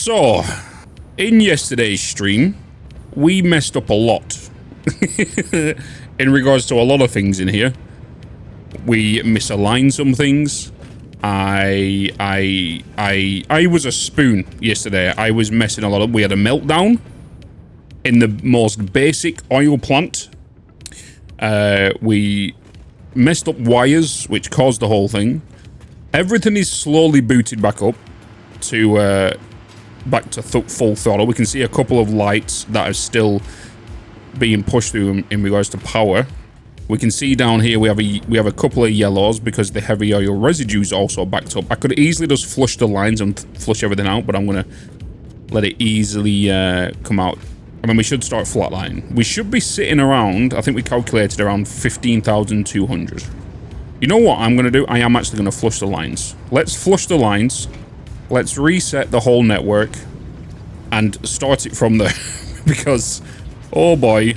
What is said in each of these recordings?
So, in yesterday's stream, we messed up a lot in regards to a lot of things in here. We misaligned some things. I was a spoon yesterday. I was messing a lot up. We had a meltdown in the most basic oil plant. We messed up wires, which caused the whole thing. Everything is slowly booted back up to full throttle. We can see a couple of lights that are still being pushed through in regards to power. We can see down here we have a couple of yellows because the heavy oil residues also backed up. I could easily just flush the lines and flush everything out, but I'm gonna let it easily come out. I mean, we should start flatlining. We should be sitting around, I think we calculated around 15,200. You know what I'm gonna do? I am actually gonna flush the lines. Let's flush the lines. Let's reset the whole network and start it from there because, oh boy,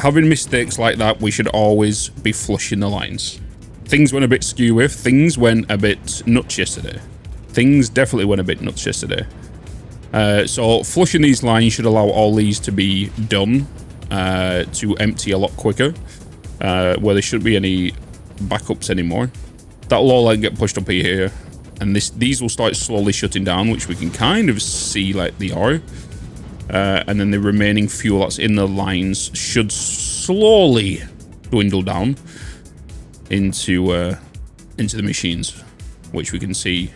having mistakes like that, we should always be flushing the lines. Things went a bit skew with, things went a bit nuts yesterday. Things definitely went a bit nuts yesterday. So flushing these lines should allow all these to be done to empty a lot quicker, where there shouldn't be any backups anymore. That'll all get pushed up here. And these will start slowly shutting down, which we can kind of see like they are. And then the remaining fuel that's in the lines should slowly dwindle down into the machines, which we can see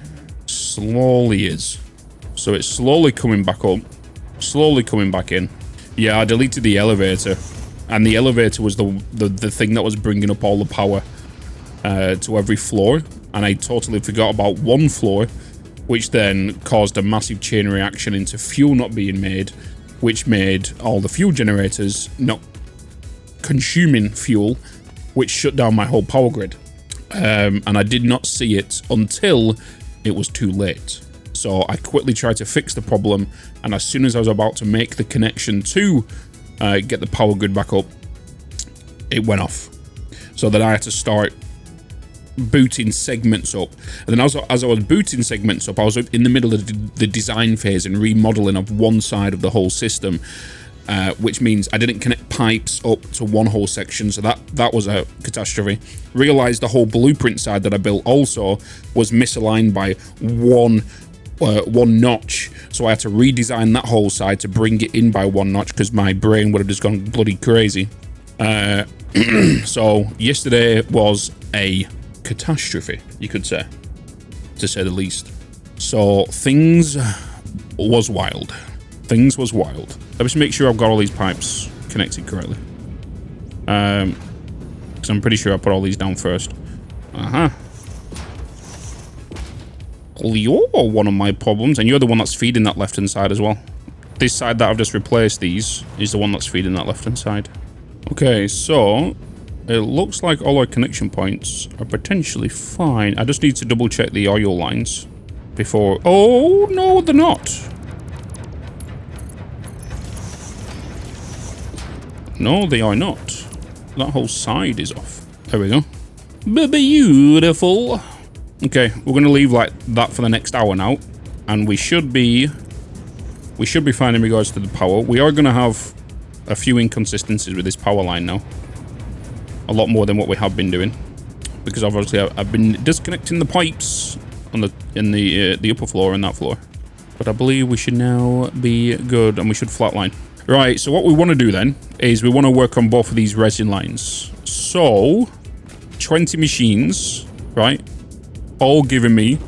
slowly is. So it's slowly coming back up, slowly coming back in. Yeah, I deleted the elevator, and the elevator was the thing that was bringing up all the power to every floor. And I totally forgot about one floor, which then caused a massive chain reaction into fuel not being made, which made all the fuel generators not consuming fuel, which shut down my whole power grid. And I did not see it until it was too late. So I quickly tried to fix the problem, and as soon as I was about to make the connection to get the power grid back up, it went off. So then I had to start booting segments up, and then as I was booting segments up, I was in the middle of the design phase and remodeling of one side of the whole system, which means I didn't connect pipes up to one whole section, so that was a catastrophe. Realized the whole blueprint side that I built also was misaligned by one notch, so I had to redesign that whole side to bring it in by one notch because my brain would have just gone bloody crazy. So yesterday was a catastrophe, you could say, to say the least. So things was wild. Things was wild. Let me just make sure I've got all these pipes connected correctly. Because I'm pretty sure I put all these down first. You're one of my problems, and you're the one that's feeding that left-hand side as well. This side that I've just replaced these is the one that's feeding that left-hand side. Okay, so it looks like all our connection points are potentially fine. I just need to double check the oil lines before... Oh, no, they're not. No, they are not. That whole side is off. There we go. Beautiful. Okay, we're going to leave like that for the next hour now. And we should be fine in regards to the power. We are going to have a few inconsistencies with this power line now. A lot more than what we have been doing, because obviously I've been disconnecting the pipes on the upper floor and that floor. But I believe we should now be good, and we should flatline. Right, so what we want to do then is we want to work on both of these resin lines. So 20 machines, right, all giving me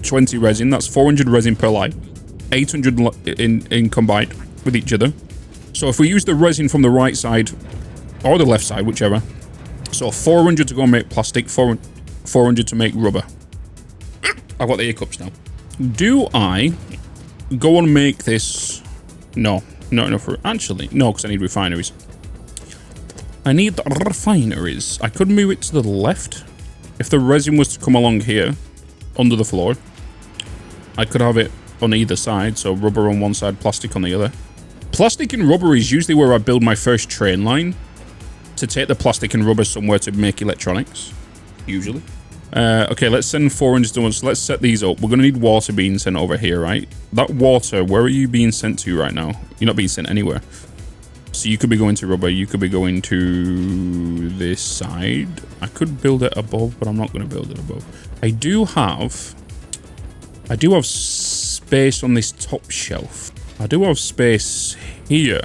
20 resin. That's 400 resin per line, 800 in combined with each other. So if we use the resin from the right side or the left side, whichever. So 400 to go and make plastic, 400 to make rubber. I've got the hiccups now. Do I go and make this? No, not enough. Actually, no, because I need refineries. I need the refineries. I could move it to the left. If the resin was to come along here, under the floor, I could have it on either side. So rubber on one side, plastic on the other. Plastic and rubber is usually where I build my first train line, to take the plastic and rubber somewhere to make electronics, usually. Okay, let's send 400 to once. Let's set these up. We're going to need water being sent over here, right? That water, where are you being sent to right now? You're not being sent anywhere. So you could be going to rubber. You could be going to this side. I could build it above, but I'm not going to build it above. I do have space on this top shelf. I do have space here,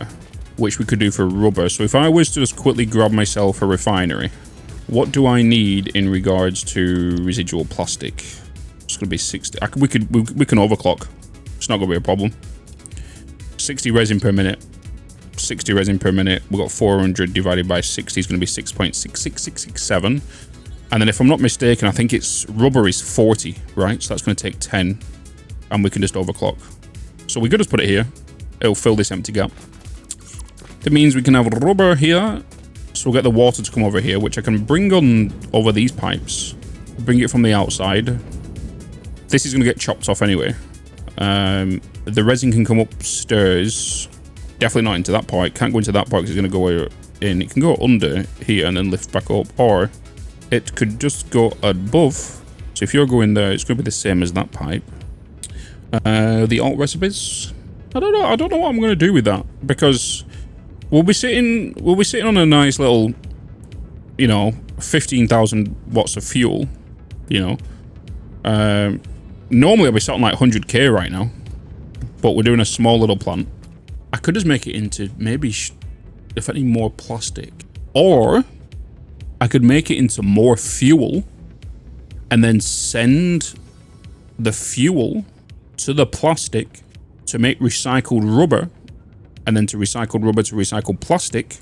which we could do for rubber. So if I was to just quickly grab myself a refinery, what do I need in regards to residual plastic? It's going to be 60. We can overclock. It's not going to be a problem. 60 resin per minute. 60 resin per minute. We've got 400 divided by 60 is going to be 6.66667. And then if I'm not mistaken, I think it's rubber is 40, right? So that's going to take 10. And we can just overclock. So we could just put it here. It'll fill this empty gap. That means we can have rubber here. So we'll get the water to come over here, which I can bring on over these pipes. Bring it from the outside. This is going to get chopped off anyway. The resin can come upstairs. Definitely not into that part. Can't go into that part because it's going to go in. It can go under here and then lift back up. Or it could just go above. So if you're going there, it's going to be the same as that pipe. The alt recipes. I don't know what I'm going to do with that, because we'll be sitting on a nice little, 15,000 watts of fuel, normally I'll be sitting like 100k right now, but we're doing a small little plant. I could just make it into maybe, if any, more plastic, or I could make it into more fuel and then send the fuel to the plastic to make recycled rubber, and then to recycled rubber to recycled plastic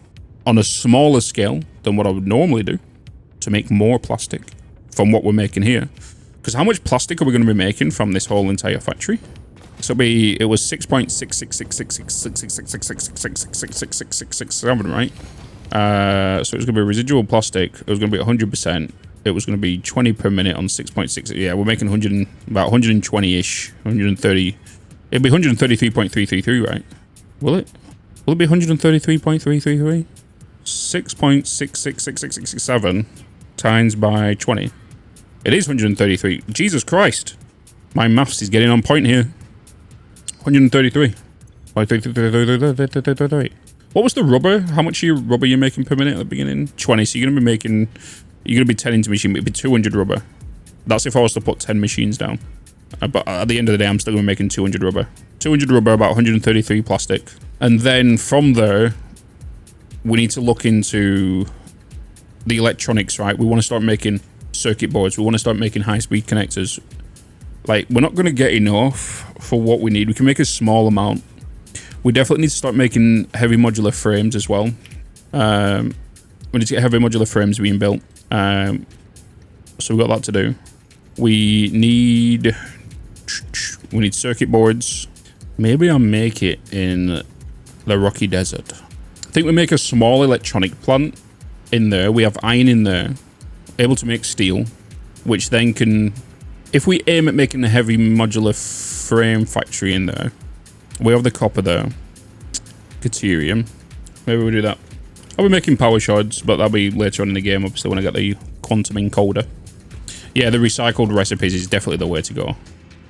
on a smaller scale than what I would normally do, to make more plastic from what we're making here. Because how much plastic are we going to be making from this whole entire factory? So it was 6.666666666666667, right? So it was going to be residual plastic. It was going to be 100%. It was going to be 20 per minute on 6.6. Yeah, we're making about 120-ish, 130. It'd be 133.333, right? Will it? Will it be 133.333? 6.6666667 times by 20. It is 133. Jesus Christ. My maths is getting on point here. 133. What was the rubber? How much rubber you're making per minute at the beginning? 20. So you're going to be 10 into machine, but it'd be 200 rubber. That's if I was to put 10 machines down. But at the end of the day, I'm still going to be making 200 rubber. 200 rubber, about 133 plastic. And then from there, we need to look into the electronics, right? We want to start making circuit boards. We want to start making high-speed connectors. Like, we're not going to get enough for what we need. We can make a small amount. We definitely need to start making heavy modular frames as well. We need to get heavy modular frames being built. So we've got that to do. We need circuit boards. Maybe I'll make it in the Rocky Desert. I think we make a small electronic plant in there. We have iron in there, able to make steel, which then can, if we aim at making a heavy modular frame factory in there, we have the copper there, deuterium. Maybe we'll do that. I'll be making power shards, but that'll be later on in the game, obviously, when I get the quantum encoder. Yeah, the recycled recipes is definitely the way to go.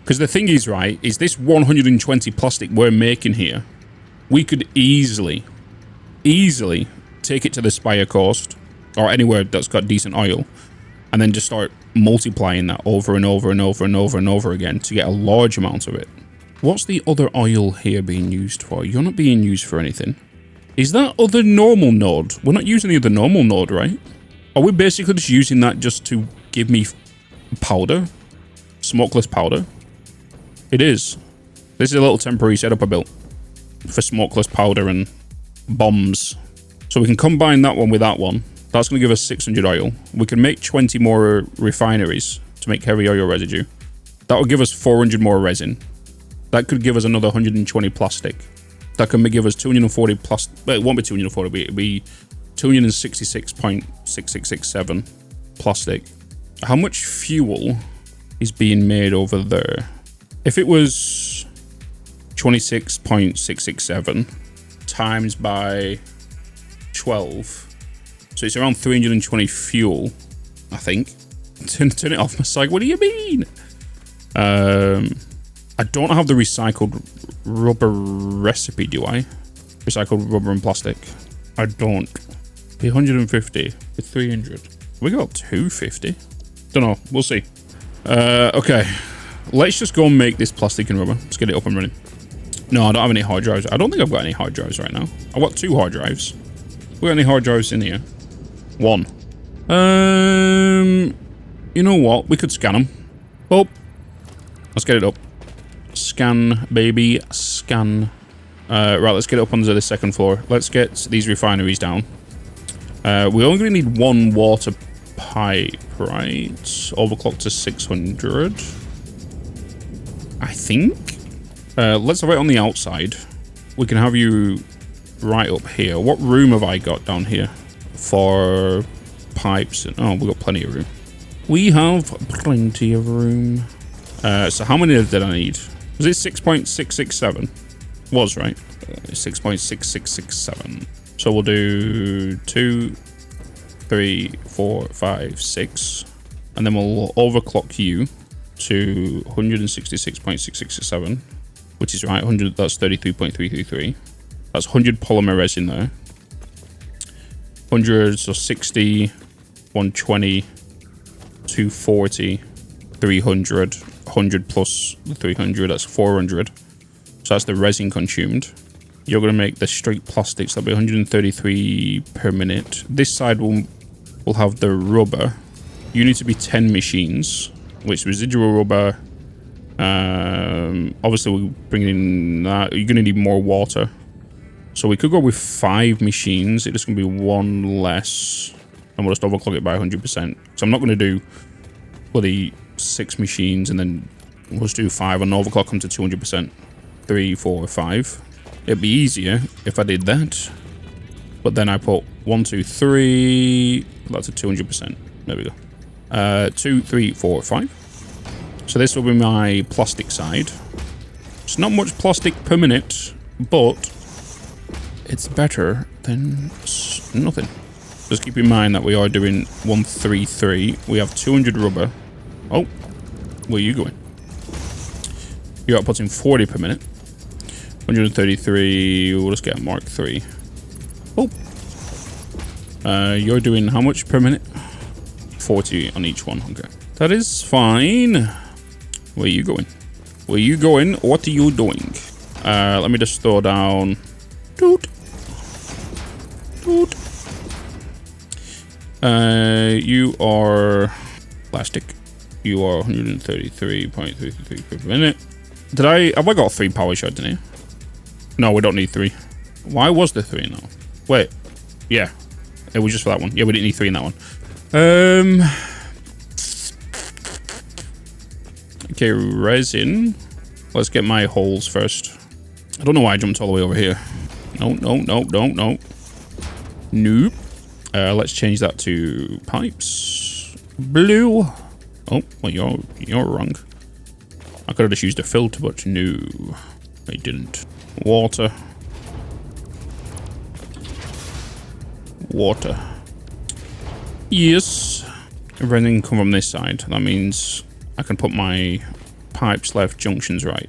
Because the thing is, right, is this 120 plastic we're making here, we could easily take it to the Spire Coast, or anywhere that's got decent oil, and then just start multiplying that over and over and over and over and over again to get a large amount of it. What's the other oil here being used for? You're not being used for anything. Is that other normal node? We're not using the other normal node, right? Are we basically just using that just to give me powder? Smokeless powder? It is. This is a little temporary setup I built for smokeless powder and bombs. So we can combine that one with that one. That's going to give us 600 oil. We can make 20 more refineries to make heavy oil residue. That will give us 400 more resin. That could give us another 120 plastic. That can give us 240 plus. Well, it won't be 240, it'll be 266.6667 plastic. How much fuel is being made over there? If it was 26.667 times by 12, so it's around 320 fuel, I think. Turn it off. It's like, what do you mean? I don't have the recycled rubber recipe, do I? Recycled rubber and plastic. I don't. Be 150 with 300. We got 250. Don't know. We'll see. Okay. Let's just go and make this plastic and rubber. Let's get it up and running. No, I don't have any hard drives. I don't think I've got any hard drives right now. I've got 2 hard drives. We got any hard drives in here? 1. You know what? We could scan them. Oh. Let's get it up. Scan, baby. Scan. Right, let's get it up onto the 2nd floor. Let's get these refineries down. We're only going to need 1 water pipe, right? Overclock to 600. I think. Let's have it on the outside. We can have you right up here. What room have I got down here for pipes? Oh, we've got plenty of room. We have plenty of room. So how many did I need? Was it 6.667? Was, right? 6.6667. So we'll do 2, 3, 4, 5, 6. And then we'll overclock you to 166.667. Which is right, 100, that's 33.333. That's 100 polymer resin there. 100, so 60, 120, 240, 300, 100 plus the 300, that's 400. So that's the resin consumed. You're going to make the straight plastics, that'll be 133 per minute. This side will have the rubber. You need to be 10 machines, which residual rubber. Obviously we're bringing in that. You're going to need more water. So we could go with 5 machines. It's going to be 1 less. And we'll just overclock it by 100%. So I'm not going to do bloody 6 machines and then we'll just do 5 and overclock them to 200%. 3, 4, 5. It'd be easier if I did that. But then I put 1, 2, 3. That's a 200%. There we go. 2, 3, 4, 5. So this will be my plastic side. It's not much plastic per minute, but it's better than nothing. Just keep in mind that we are doing 133. We have 200 rubber. Oh, where are you going? You're outputting 40 per minute. 133. We'll just get a Mark 3. Oh. You're doing how much per minute? 40 on each one. Okay. That is fine. Where are you going? Where are you going? What are you doing? Let me just throw down. Toot. Toot. You are plastic. You are 133.33 per minute. Have I got 3 power shards in here? No, we don't need 3. Why was there 3 now? Wait. Yeah. It was just for that one. Yeah, we didn't need 3 in that one. Okay, resin. Let's get my holes first. I don't know why I jumped all the way over here. No. Nope. Let's change that to pipes. Blue. Oh, well, you're wrong. I could have just used a filter, but no, I didn't. Water. Water. Yes. Everything come from this side. That means I can put my pipes left junctions right.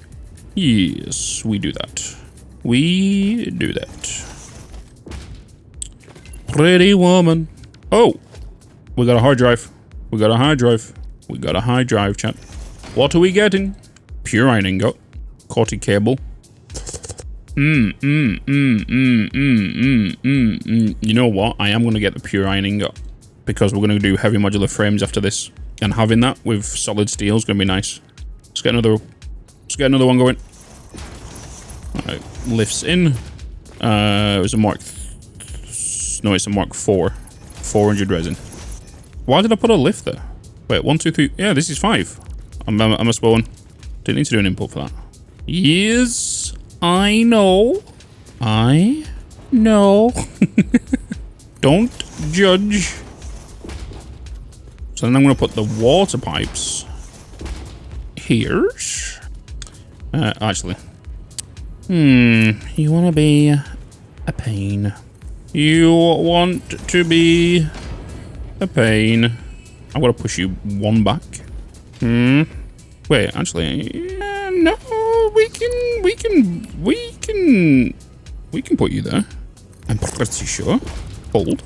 Yes, we do that. We do that. Pretty woman. Oh, we got a hard drive. We got a hard drive. We got a hard drive, chat. What are we getting? Pure iron ingot. Corti cable. You know what? I am going to get the pure iron ingot because we're going to do heavy modular frames after this. And having that with solid steel is going to be nice. Let's get another one going. Alright, lifts in. It was a Mark... No, it's a Mark 4. 400 resin. Why did I put a lift there? Wait, 1, 2, 3... Yeah, this is 5. I must go on. Didn't need to do an input for that. Yes, I know. I know. Don't judge. So then I'm going to put the water pipes here. Actually. You want to be a pain. You want to be a pain. I'm gonna push you one back. Wait, actually, no, we can put you there. I'm pretty sure. Hold.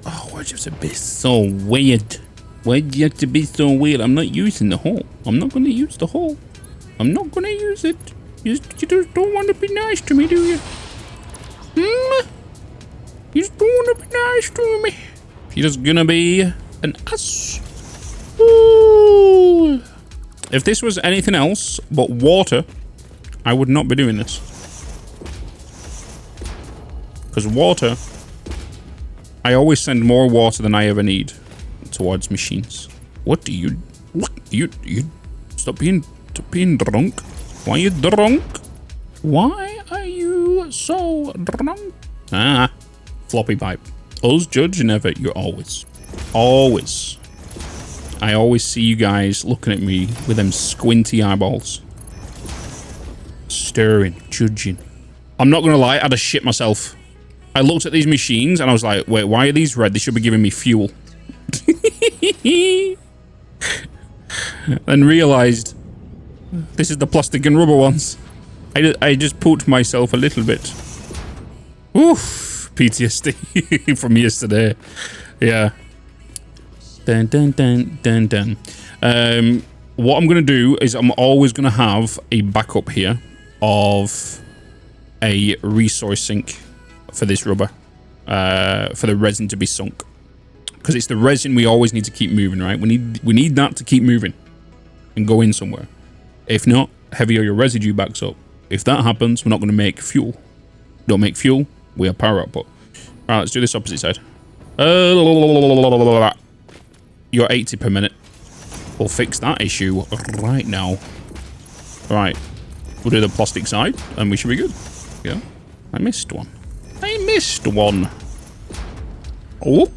Oh, why'd you have to be so weird? Why'd you have to be so weird? I'm not using the hole. I'm not gonna use the hole. I'm not gonna use it. You just don't want to be nice to me, do you? You just don't want to be nice to me. You're just gonna be an ass. Ooh. If this was anything else but water, I would not be doing this. Because water, I always send more water than I ever need towards machines. What do you stop being drunk? Why are you drunk? Why are you so drunk? Ah, floppy pipe. Us judge never. You're always. I always see you guys looking at me with them squinty eyeballs. Staring, judging. I'm not gonna lie, I'd have shit myself. I looked at these machines and I was like, wait, why are these red? They should be giving me fuel. And realized this is the plastic and rubber ones. I just poked myself a little bit. Oof, PTSD from yesterday. Yeah. Dun, dun, dun, dun, dun. What I'm gonna do is I'm always gonna have a backup here of a resource sink for this rubber, for the resin to be sunk, because it's the resin we always need to keep moving, right? We need that to keep moving and go in somewhere. If not, heavy oil residue backs up. If that happens, we're not going to make fuel. Don't make fuel, we have power output. All right, let's do this opposite side. You're 80 per minute. We'll fix that issue right now. All right, we'll do the plastic side and we should be good. Yeah, I missed one. Oh.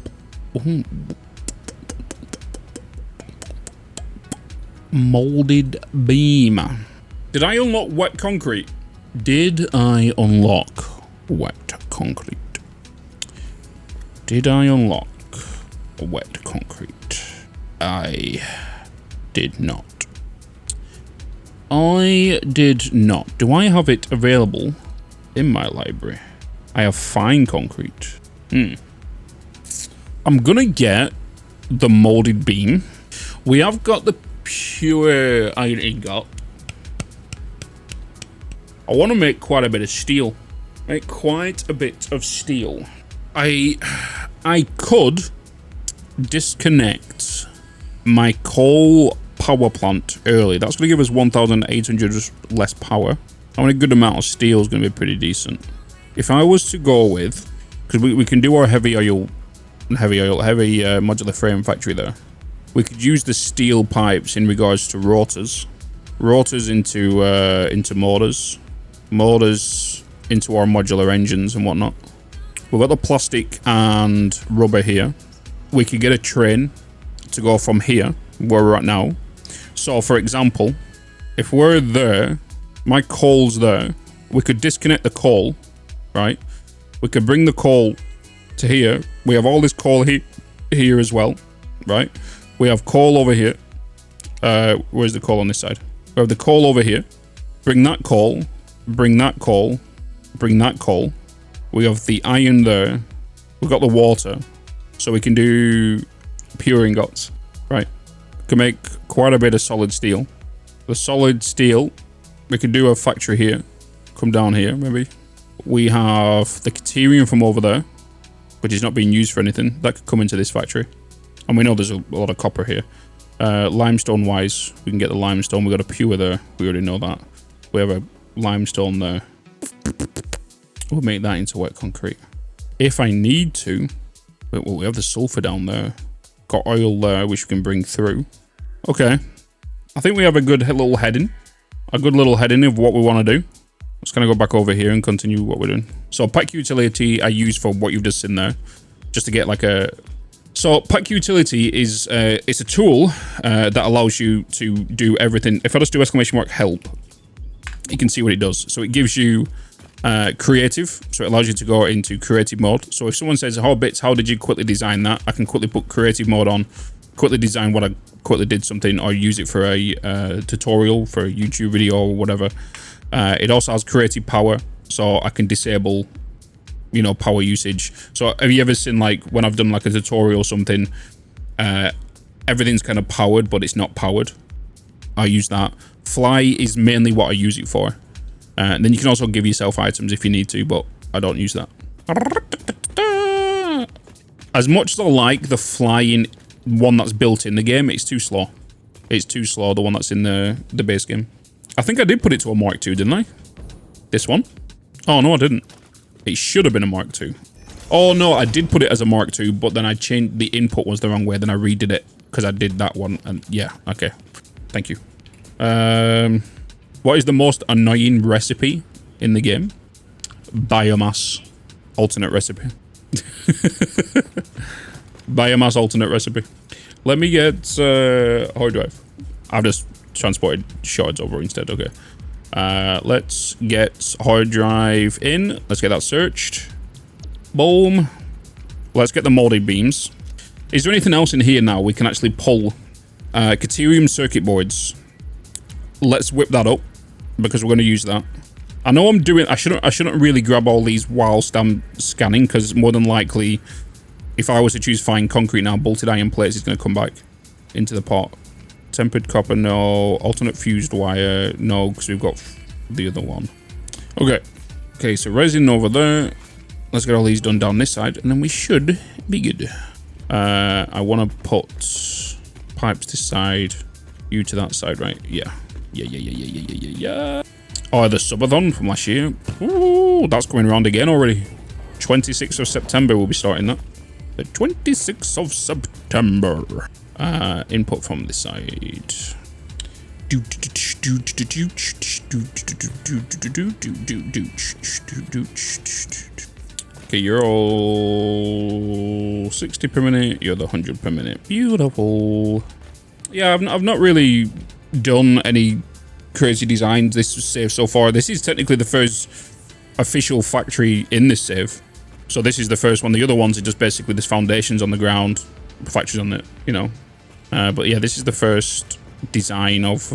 Molded beam. Did I unlock wet concrete? Did I unlock wet concrete? Did I unlock wet concrete? I did not. I did not. Do I have it available in my library? I have fine concrete. I'm gonna get the molded beam. We have got the pure iron ingot. I want to make quite a bit of steel. Make quite a bit of steel. I could disconnect my coal power plant early. That's going to give us 1,800 less power. I mean, a good amount of steel is going to be pretty decent. If I was to go with, because we can do our heavy modular frame factory there. We could use the steel pipes in regards to rotors into motors into our modular engines and whatnot. We've got the plastic and rubber here. We could get a train to go from here, where we're at now. So, for example, if we're there, my coal's there, we could disconnect the coal, right? We could bring the coal to here. We have all this coal here as well, right? We have coal over here. Where's the coal on this side? We have the coal over here. Bring that coal, bring that coal, bring that coal. We have the iron there. We've got the water. So we can do pure ingots, right? We can make quite a bit of solid steel. The solid steel, we could do a factory here. Come down here, maybe. We have the Caterium from over there, which is not being used for anything. That could come into this factory. And we know there's a lot of copper here. Limestone wise, we can get the limestone. We got a pure there. We already know that. We have a limestone there. We'll make that into wet concrete. If I need to, we have the sulfur down there. Got oil there, which we can bring through. Okay. I think we have a good little heading. A good little heading of what we want to do. Let's kind of go back over here and continue what we're doing. So pack utility I use for what you've just seen there. Just to get like a... So pack utility is it's a tool that allows you to do everything. If I just do exclamation mark help, you can see what it does. So it gives you creative. So it allows you to go into creative mode. So if someone says, oh, Bitz, how did you quickly design that? I can quickly put creative mode on, quickly design what I quickly did something, or use it for a tutorial for a YouTube video or whatever. It also has creative power, so I can disable, you know, power usage. So have you ever seen, like, when I've done like a tutorial or something, everything's kind of powered, but it's not powered? I use that. Fly is mainly what I use it for. And then you can also give yourself items if you need to, but I don't use that. As much as I like the flying one that's built in the game, it's too slow. It's too slow, the one that's in the base game. I think I did put it to a Mark II, didn't I? This one? Oh, no, I didn't. It should have been a Mark II. Oh, no, I did put it as a Mark II, but then I changed, the input was the wrong way, then I redid it, because I did that one, and yeah, okay. Thank you. What is the most annoying recipe in the game? Biomass. Alternate recipe. Biomass alternate recipe. Let me get hard drive. I've just transported shards over instead. Okay. Let's get hard drive in. Let's get that searched. Boom. Let's get the molded beams. Is there anything else in here now we can actually pull? Caterium circuit boards. Let's whip that up because we're going to use that. I know I'm doing. I shouldn't really grab all these whilst I'm scanning, because more than likely, if I was to choose fine concrete now, bolted iron plates is going to come back into the pot. Tempered copper, no. Alternate fused wire, no, because we've got the other one. Okay. Okay, so resin over there. Let's get all these done down this side, and then we should be good. I want to put pipes this side, you to that side, right? Yeah. Yeah. Oh, the subathon from last year. Ooh, that's going around again already. 26th of September, we'll be starting that. The 26th of September. Input from this side. Okay, you're all 60 per minute. You're the 100 per minute. Beautiful. Yeah, I've not really done any crazy designs this save so far. This is technically the first official factory in this save. So this is the first one. The other ones are just basically this foundations on the ground, factories on it, you know. But yeah, this is the first design of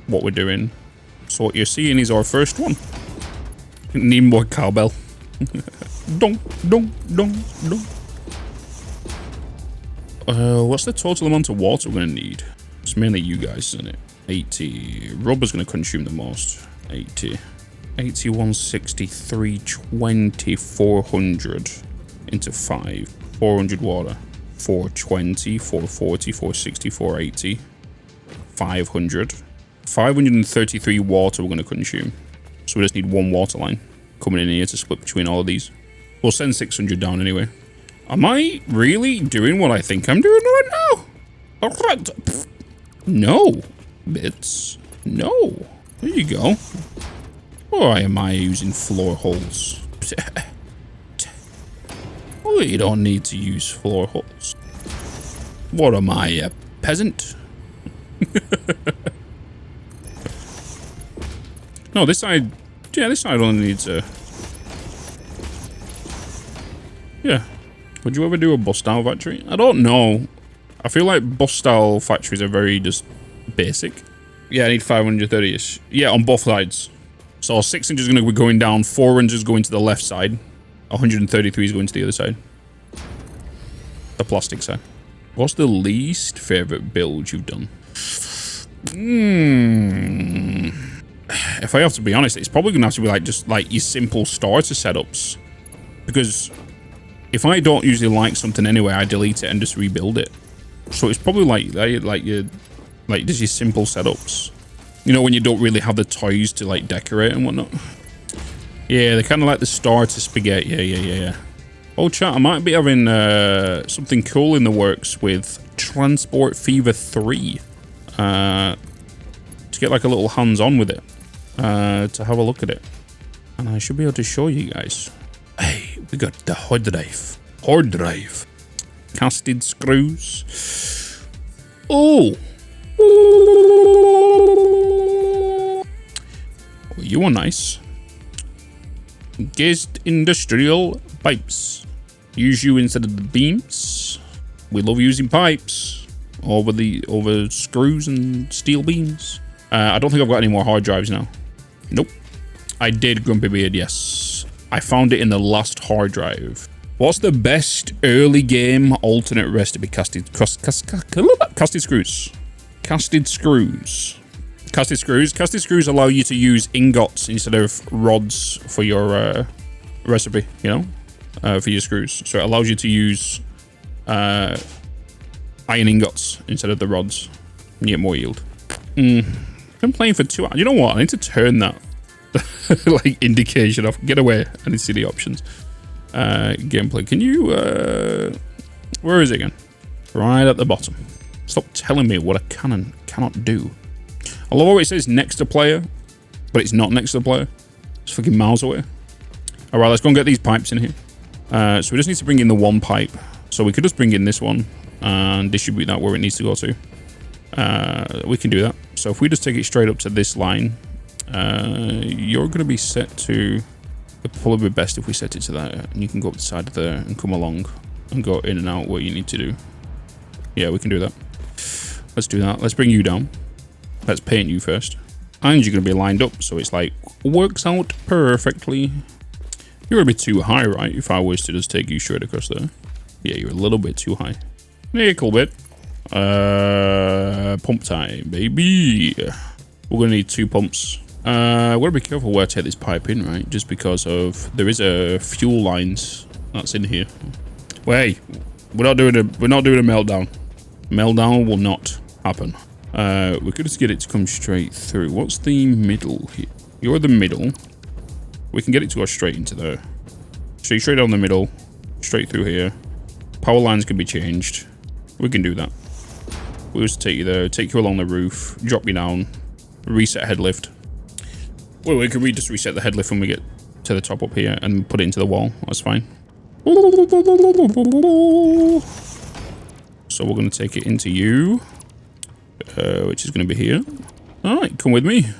what we're doing. So what you're seeing is our first one. Need more cowbell. Dong, dong, dong, dong. What's the total amount of water we're gonna need? It's mainly you guys, isn't it? 80. Rubber's gonna consume the most. 80. 80, 160, 320, 400 into 5. 400 water. 420, 440, 460, 480. 500. 533 water we're gonna consume. So we just need one water line coming in here to split between all of these. We'll send 600 down anyway. Am I really doing what I think I'm doing right now? Alright. No. Bitz. No. There you go. Why am I using floor holes? We don't need to use floor holes. What am I, a peasant? No, this side... Yeah, this side only needs a... Yeah. Would you ever do a bus-style factory? I don't know. I feel like bus-style factories are very just basic. Yeah, I need 530-ish. Yeah, on both sides. So 600 is going to be going down, 400 is going to the left side, 133 is going to the other side. The plastic side. What's the least favorite build you've done? If I have to be honest, it's probably going to have to be like just like your simple starter setups. Because if I don't usually like something anyway, I delete it and just rebuild it. So it's probably like just your simple setups. You know, when you don't really have the toys to like decorate and whatnot. Yeah, they're kind of like the starter spaghetti. Yeah. Oh, chat, I might be having something cool in the works with Transport Fever 3. To get like a little hands-on with it. To have a look at it. And I should be able to show you guys. Hey, we got the hard drive. Hard drive. Casted screws. Oh. Well, you are nice. Gassed industrial pipes. Use you instead of the beams. We love using pipes over screws and steel beams. I don't think I've got any more hard drives now. Nope. I did, Grumpy Beard, yes. I found it in the last hard drive. What's the best early game alternate recipe? Casted screws. Casted screws. Casted screws allow you to use ingots instead of rods for your recipe, you know, for your screws. So it allows you to use iron ingots instead of the rods. And you get more yield. I've been playing for 2 hours. You know what? I need to turn that like indication off. Get away. I need to see the options. Gameplay. Can you where is it again? Right at the bottom. Stop telling me what I can and cannot do. I love how it says next to player, but it's not next to the player. It's fucking miles away. Alright, let's go and get these pipes in here. So we just need to bring in the one pipe. So we could just bring in this one and distribute that where it needs to go to. We can do that. So if we just take it straight up to this line, you're going to be set to... It'd probably be best if we set it to that, and you can go up the side of there and come along and go in and out what you need to do. Yeah, we can do that. Let's do that. Let's bring you down. Let's paint you first. And you're going to be lined up, so it's like, works out perfectly. You're going to be too high, right? If I was to just take you straight across there. Yeah, you're a little bit too high. Yeah, cool bit. Pump time, baby. We're going to need 2 pumps. We're going to be careful where I take this pipe in, right? Just because of there is a fuel lines that's in here. Wait, we're not doing a meltdown. Meltdown will not happen. We could just get it to come straight through. What's the middle here? You're the middle. We can get it to go straight into there. Straight down the middle, straight through here. Power lines can be changed. We can do that. We'll just take you there, take you along the roof, drop you down, reset head lift. Well, could we just reset the head lift when we get to the top up here and put it into the wall? That's fine. So we're going to take it into you, which is going to be here. All right, come with me.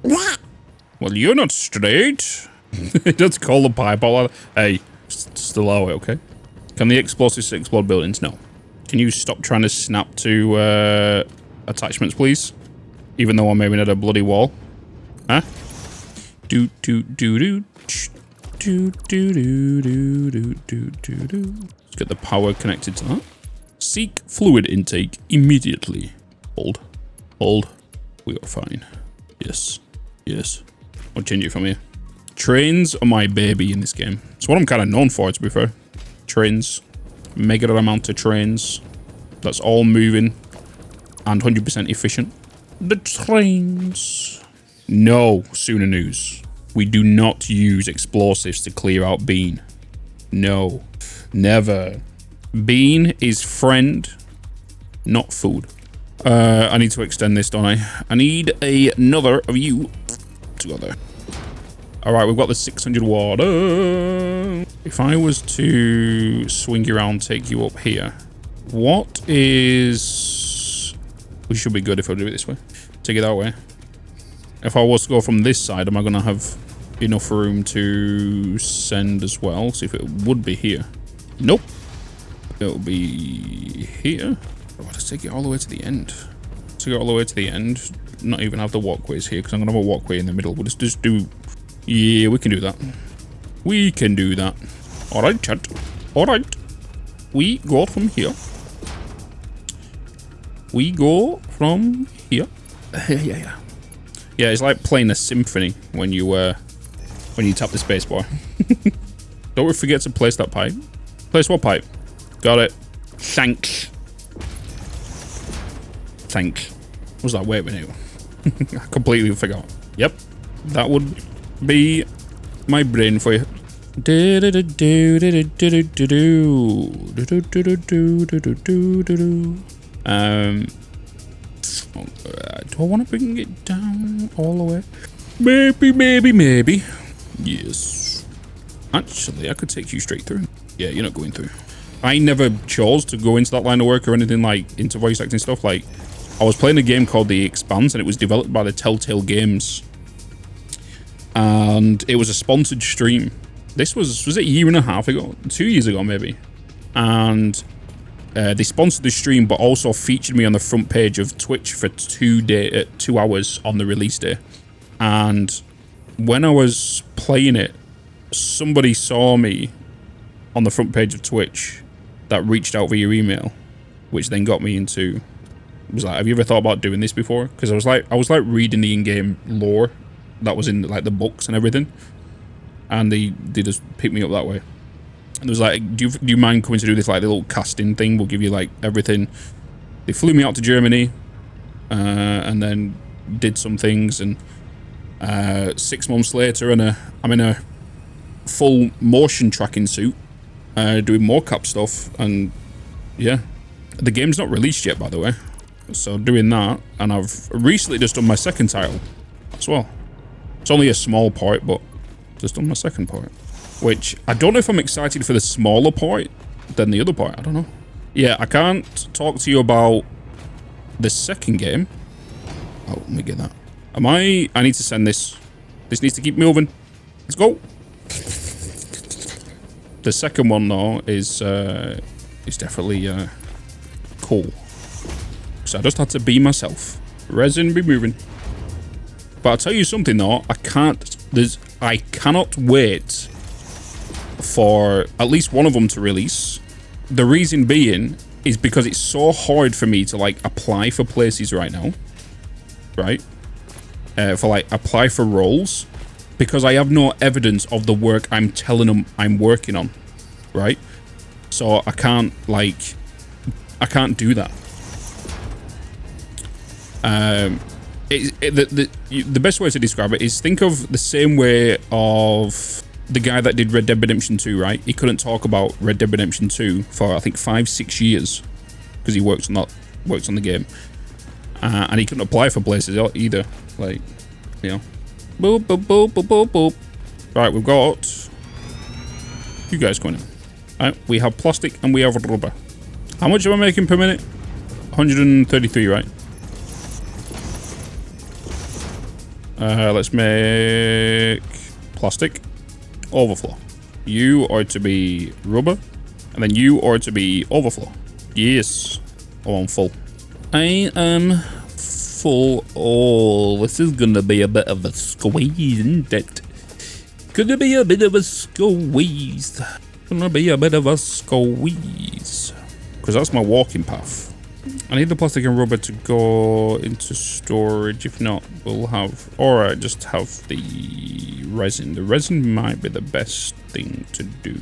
Well, you're not straight. Just call the pipe out. Hey, still our way, okay? Can the explosives explode buildings? No. Can you stop trying to snap to attachments, please? Even though I'm aiming at a bloody wall. Huh? Let's get the power connected to that. Seek fluid intake immediately. Hold. We are fine. Yes. I'll change it from here. Trains are my baby in this game. It's what I'm kind of known for, to be fair. Trains. Mega amount of trains. That's all moving. And 100% efficient. The trains. No, Sooner News. We do not use explosives to clear out bean. No. Never. Bean is friend, not food. I need to extend this, don't I? I need another of you to go there. Alright, we've got the 600 water. If I was to swing you around, take you up here, what is... We should be good if I do it this way. Take it that way. If I was to go from this side, am I going to have enough room to send as well? See if it would be here. Nope. It'll be here. Oh, let's take it all the way to the end. Take it all the way to the end. Not even have the walkways here, because I'm going to have a walkway in the middle. We'll just do... Yeah, we can do that. We can do that. Alright, chat. Alright. We go from here. We go from here. Yeah. Yeah, it's like playing a symphony when you tap the spacebar. Don't forget to place that pipe. Place what pipe? Got it. Thanks. What was that? Wait a minute. I completely forgot. Yep. That would be my brain for you. Do I want to bring it down all the way? Maybe. Yes. Actually, I could take you straight through. Yeah, you're not going through. I never chose to go into that line of work or anything, like into voice acting stuff. Like, I was playing a game called The Expanse, and it was developed by the Telltale Games. And it was a sponsored stream. This was it a year and a half ago? 2 years ago, maybe. And They sponsored the stream, but also featured me on the front page of Twitch for 2 hours on the release day. And when I was playing it, somebody saw me on the front page of Twitch that reached out via email, which then got me into, was like, have you ever thought about doing this before? Because I was like reading the in-game lore that was in like the books and everything, and they just picked me up that way. And it was like, do you mind coming to do this like little casting thing? We'll give you like everything. They flew me out to Germany, and then did some things, and 6 months later, I'm in a full motion tracking suit, doing mocap stuff, and yeah, the game's not released yet, by the way. So doing that, and I've recently just done my second title as well. It's only a small part, but just done my second part, which I don't know if I'm excited for the smaller part than the other part. I don't know. Yeah, I can't talk to you about the second game. Oh, let me get that. I need to send this. This needs to keep moving. Let's go. The second one though is definitely cool. So I just had to be myself. Resin be moving. But I'll tell you something though, I cannot wait for at least one of them to release. The reason being is because it's so hard for me to like apply for places right now. Right? For like apply for roles, because I have no evidence of the work I'm telling them I'm working on, right? So I can't do that. The best way to describe it is, think of the same way of the guy that did Red Dead Redemption 2, right? He couldn't talk about Red Dead Redemption 2 for I think 5-6 years because he worked on the game. And he couldn't apply for places either. Like, you know. Boop, boop, boop, boop, boop, boop. Right, we've got you guys going in. Right, we have plastic and we have rubber. How much am I making per minute? 133, right? Let's make plastic. Overflow. You are to be rubber. And then you are to be overflow. Yes. Oh, I'm full. I am full. Oh, this is gonna be a bit of a squeeze, isn't it? Gonna be a bit of a squeeze. Gonna be a bit of a squeeze. Because that's my walking path. I need the plastic and rubber to go into storage. If not, we'll have... Alright, just have the resin. The resin might be the best thing to do.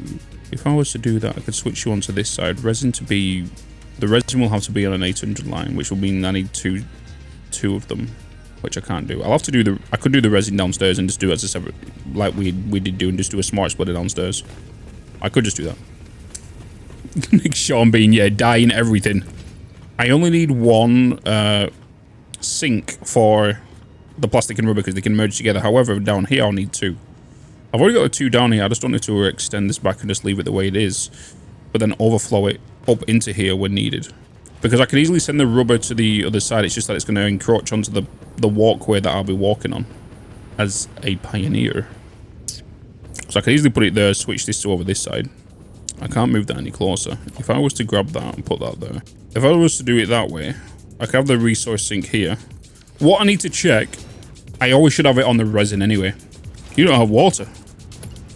If I was to do that, I could switch you onto this side. Resin to be... The resin will have to be on an 800 line, which will mean I need two of them, which I can't do. I'll have to do the... I could do the resin downstairs and just do it as a separate... Like we did do, and just do a smart splitter downstairs. I could just do that. Nick Sean Bean, yeah, dying everything. I only need one sink for the plastic and rubber because they can merge together. However, down here I'll need two. I've already got the two down here. I just don't need to extend this back and just leave it the way it is, but then overflow it up into here when needed. Because I can easily send the rubber to the other side. It's just that it's going to encroach onto the walkway that I'll be walking on as a pioneer. So I can easily put it there, switch this to over this side. I can't move that any closer. If I was to grab that and put that there. If I was to do it that way, I could have the resource sink here. What I need to check, I always should have it on the resin anyway. You don't have water.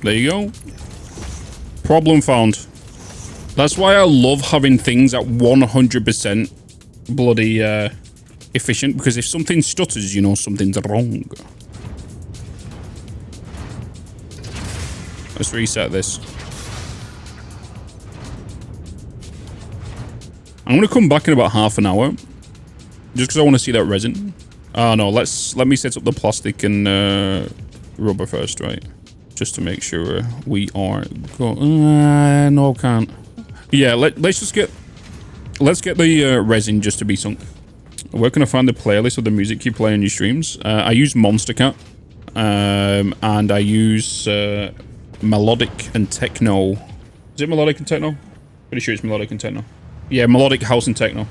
There you go. Problem found. That's why I love having things at 100% bloody efficient, because if something stutters, you know something's wrong. Let's reset this. I'm going to come back in about half an hour, just because I want to see that resin. No, let me set up the plastic and rubber first, right? Just to make sure we are no, can't. Yeah, let's get the resin just to be sunk. Where can I find the playlist of the music you play on your streams? I use Monster Cat, and I use melodic and techno. Is it melodic and techno? Pretty sure it's melodic and techno. Yeah, melodic house and techno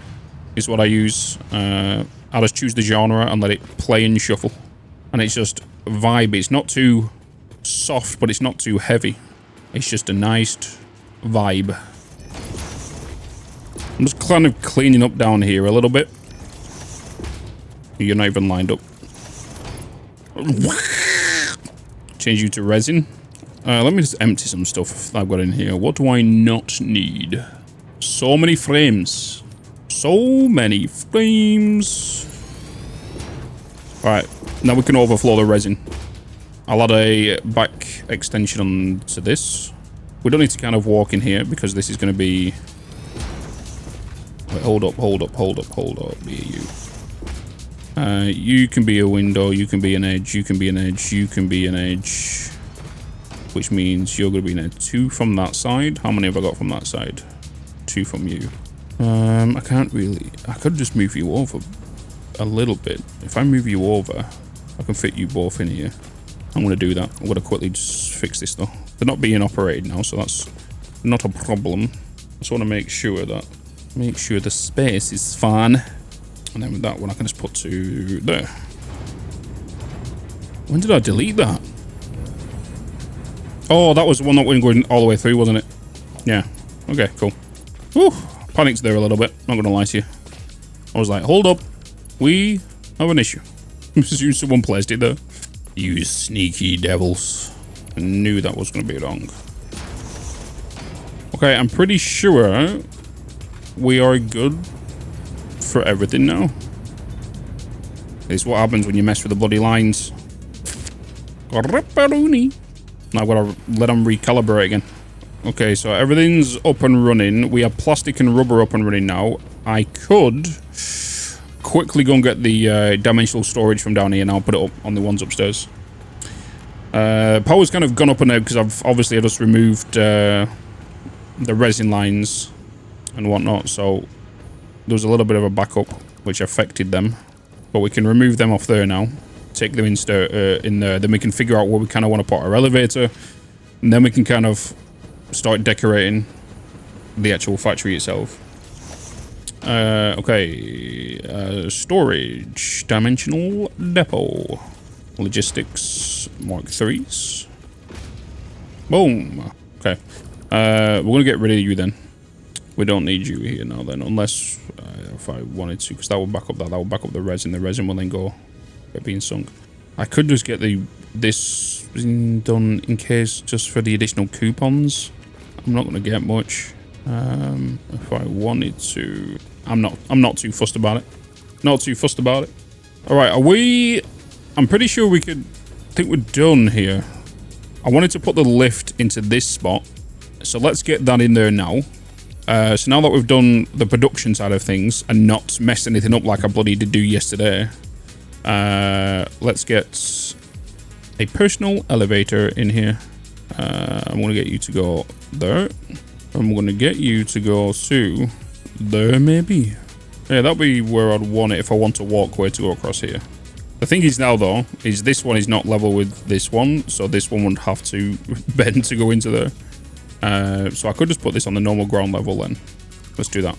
is what I use. I just choose the genre and let it play and shuffle. And it's just vibe. It's not too soft, but it's not too heavy. It's just a nice vibe. I'm just kind of cleaning up down here a little bit. You're not even lined up. Change you to resin. Let me just empty some stuff I've got in here. What do I not need? So many frames. So many frames. Alright, now we can overflow the resin. I'll add a back extension onto this. We don't need to kind of walk in here because this is going to be... Wait, hold up. Be you. You can be a window, you can be an edge, you can be an edge, you can be an edge. Which means you're going to be an edge. 2 from that side. How many have I got from that side? 2 from you. I can't really... I could just move you over a little bit. If I move you over, I can fit you both in here. I'm going to do that. I'm going to quickly just fix this though. They're not being operated now, so that's not a problem. Just want to make sure the space is fine. And then with that one, I can just put to there. When did I delete that? Oh, that was the one that wasn't going all the way through, wasn't it? Yeah. Okay, cool. Whew. Panicked there a little bit. Not gonna lie to you. I was like, hold up. We have an issue. Someone placed it there. You sneaky devils. I knew that was gonna be wrong. Okay, I'm pretty sure we are good for everything now. This is what happens when you mess with the bloody lines. Now I've got to let them recalibrate again. Okay, so everything's up and running. We have plastic and rubber up and running now. I could quickly go and get the dimensional storage from down here and I'll put it up on the ones upstairs. Power's kind of gone up and out because I just removed the resin lines and whatnot, so there was a little bit of a backup which affected them, but we can remove them off there now, take them in there, then we can figure out where we kind of want to put our elevator, and then we can kind of start decorating the actual factory itself. Okay, storage, dimensional depot, logistics, Mark 3s. Boom. Okay, we're gonna get rid of you then. We don't need you here now then, unless if I wanted to, because that will back up that will back up the resin. The resin will then go get being sunk. I could just get this done in case, just for the additional coupons. I'm not going to get much. If I wanted to, I'm not too fussed about it. Not too fussed about it. All right, I'm pretty sure we could. I think we're done here. I wanted to put the lift into this spot, so let's get that in there now. So now that we've done the production side of things and not messed anything up like I bloody did do yesterday, let's get a personal elevator in here. I'm going to get you to go there. I'm going to get you to go to there, maybe. Yeah, that'll be where I'd want it if I want a walkway to go across here. The thing is now, though, is this one is not level with this one, so this one would have to bend to go into there. So I could just put this on the normal ground level then. Let's do that.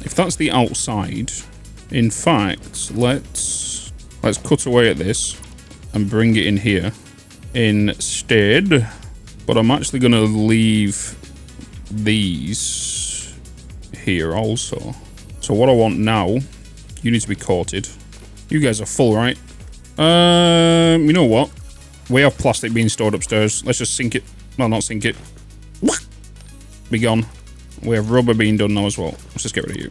If that's the outside, in fact, let's cut away at this and bring it in here instead. But I'm actually going to leave these here also. So what I want now, you need to be coated. You guys are full, right? You know what? We have plastic being stored upstairs. Let's just sink it. Well, not sink it. Be gone. We have rubber being done now as well. Let's just get rid of you.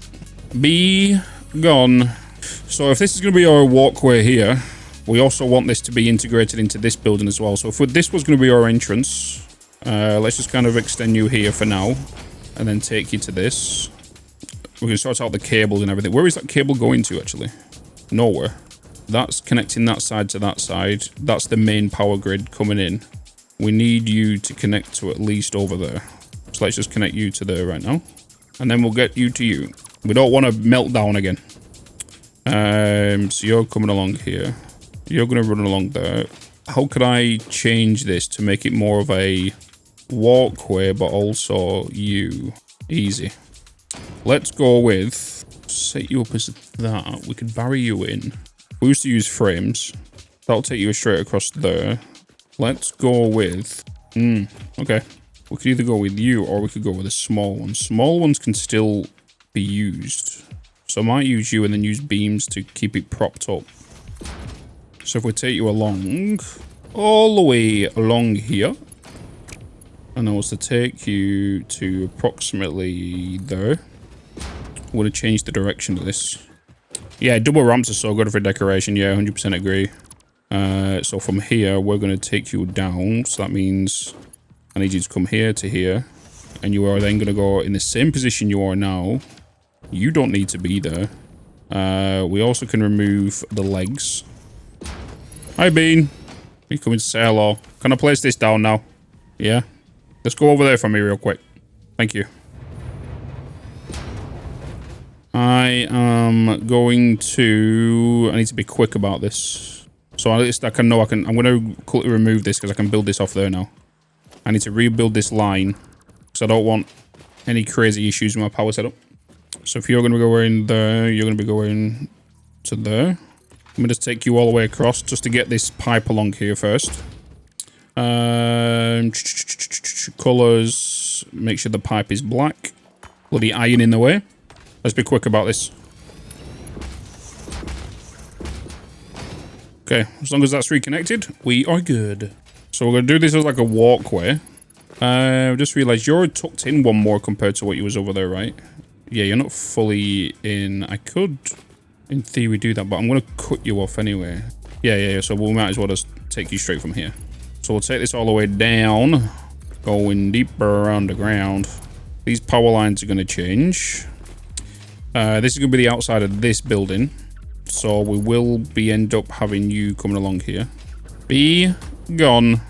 Be gone. So if this is going to be our walkway here, we also want this to be integrated into this building as well. So if this was going to be our entrance, let's just kind of extend you here for now and then take you to this. We can sort out the cables and everything. Where is that cable going to, actually? Nowhere. That's connecting that side to that side. That's the main power grid coming in. We need you to connect to at least over there. So let's just connect you to there right now. And then we'll get you to you. We don't want to melt down again. So you're coming along here. You're going to run along there. How could I change this to make it more of a walkway, but also you? Easy. Let's go with, set you up as that. We could bury you in. We used to use frames. That'll take you straight across there. Let's go with, okay. We could either go with you or we could go with a small one. Small ones can still be used. So I might use you and then use beams to keep it propped up. So if we take you along, all the way along here, and I was to take you to approximately there, I'm going to change the direction of this. Yeah, double ramps are so good for decoration. Yeah, 100% agree. So from here, we're going to take you down. So that means I need you to come here to here. And you are then going to go in the same position you are now. You don't need to be there. We also can remove the legs. Hi, Bean. You coming to say hello? Can I place this down now? Yeah? Let's go over there for me real quick. Thank you. I am going to... I need to be quick about this. So at least I can know I'm going to quickly remove this because I can build this off there now. I need to rebuild this line because I don't want any crazy issues with my power setup. So if you're going to go in there, you're going to be going to there. I'm going to just take you all the way across just to get this pipe along here first. Colors, make sure the pipe is black. Bloody iron in the way. Let's be quick about this. Okay, as long as that's reconnected, we are good. So we're going to do this as like a walkway. Just realized you're tucked in one more compared to what you was over there, right? Yeah, you're not fully in. I could, in theory, do that, but I'm going to cut you off anyway. Yeah, so we might as well just take you straight from here. So we'll take this all the way down, going deeper underground. These power lines are going to change. This is going to be the outside of this building. So we will end up having you coming along here. Be gone.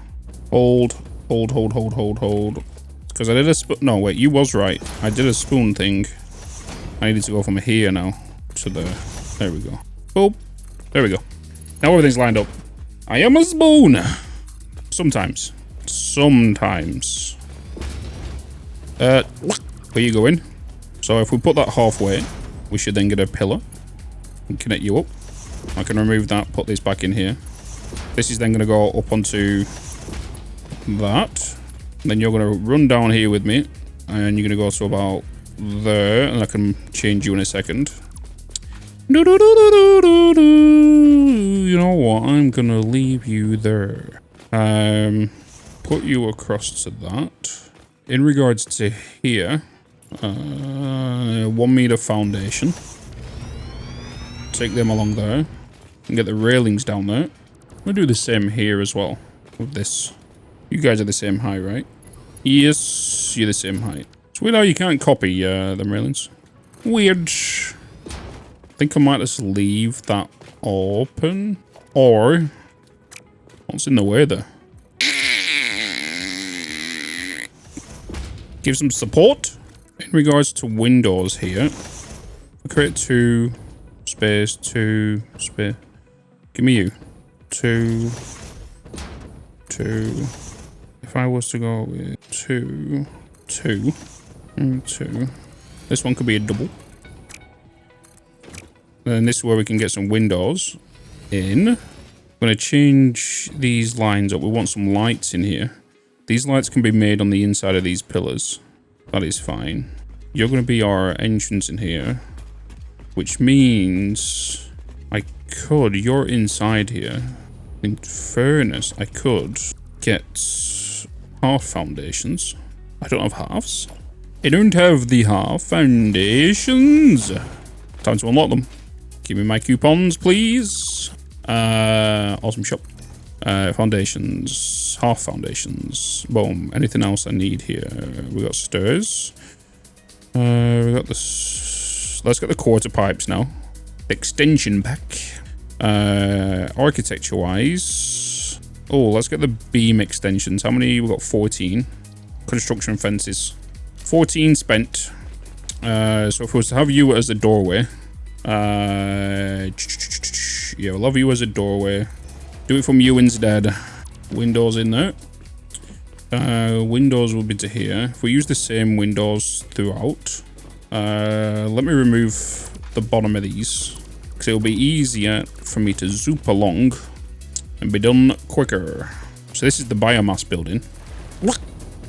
Hold. Because I did a spoon. No, wait, you was right. I did a spoon thing. I needed to go from here now to there. There we go. Boop. There we go. Now everything's lined up. I am a spoon. Sometimes. Where you going? So if we put that halfway, we should then get a pillar and connect you up. I can remove that, put this back in here. This is then going to go up onto that. And then you're going to run down here with me. And you're going to go to about there. And I can change you in a second. You know what? I'm going to leave you there. Put you across to that. In regards to here, 1 meter foundation. Take them along there. And get the railings down there. We'll do the same here as well with this. You guys are the same height, right? Yes, you're the same height. It's weird how you can't copy them railings. Weird. I think I might just leave that open. Or, what's in the way there? Give some support. In regards to windows here, I'll create 2 space. Give me you. 2. If I was to go with 2, and 2. This one could be a double. And this is where we can get some windows in. I'm going to change these lines up. We want some lights in here. These lights can be made on the inside of these pillars. That is fine. You're going to be our entrance in here. Which means you're inside here. In fairness, I could get half foundations. I don't have halves. I don't have the half foundations. Time to unlock them. Give me my coupons, please. Awesome shop. Foundations. Half foundations. Boom. Anything else I need here? We got stairs. We got this. Let's get the quarter pipes now. Extension pack. Architecture wise. Oh, let's get the beam extensions. How many? We got 14. Construction fences. 14 spent. So if we was to have you as a doorway. Yeah, we'll have you as a doorway. Do it from you instead. Windows in there. Windows will be to here. If we use the same windows throughout. Let me remove the bottom of these. Because it'll be easier for me to zoop along. And be done quicker. So this is the biomass building.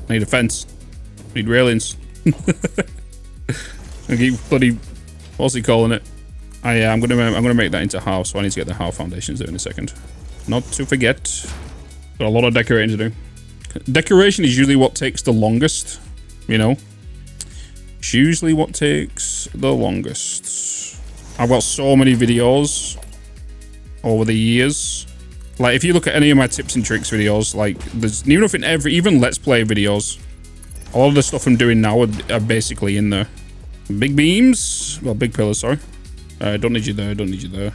I need a fence. I need railings. I keep bloody, what's he calling it? I'm gonna make that into house, so I need to get the house foundations there in a second. Not to forget, got a lot of decorating to do. Decoration is usually what takes the longest, you know. It's usually what takes the longest. I've got so many videos over the years. Like, if you look at any of my tips and tricks videos, like, there's even Let's Play videos, a lot of the stuff I'm doing now are basically in there. Big beams, well, big pillars, sorry. Don't need you there, don't need you there.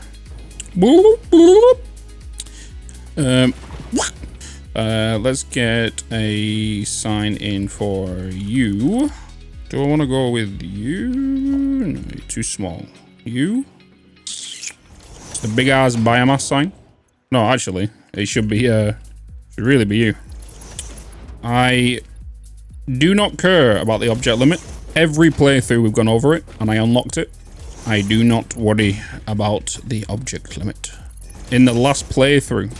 Let's get a sign in for you. Do I want to go with you? No, you're too small. You? It's the big ass biomass sign. No, actually, it should really be you. I do not care about the object limit. Every playthrough we've gone over it, and I unlocked it. I do not worry about the object limit. In the last playthrough,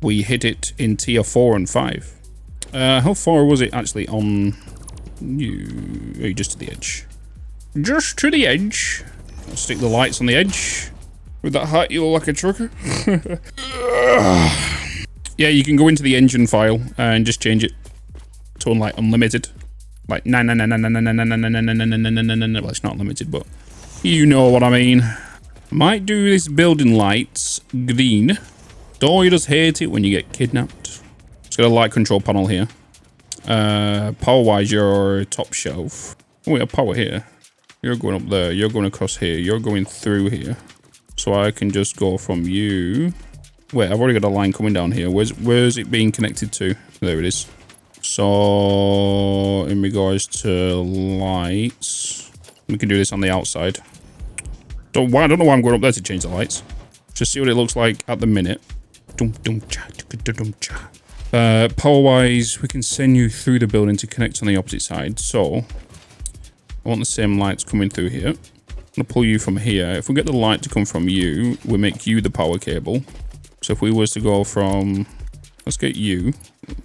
we hit it in tier 4 and 5. How far was it actually on you? Oh, just to the edge. Just to the edge. I'll stick the lights on the edge. With that hat, you look like a trucker. Yeah, you can go into the engine file and just change it to like unlimited. Like well, it's not unlimited, but you know what I mean. Might do this building lights green. Don't you just hate it when you get kidnapped? It's got a light control panel here. Power wise, your top shelf. Oh, we have power here. You're going up there. You're going across here. You're going through here. So I can just go from you. Wait, I've already got a line coming down here. Where's it being connected to? There it is. So in regards to lights, we can do this on the outside. I don't know why I'm going up there to change the lights. Just see what it looks like at the minute. Power wise, we can send you through the building to connect on the opposite side. So I want the same lights coming through here. I'm gonna pull you from here. If we get the light to come from you, we make you the power cable. So if we was to go from, let's get you,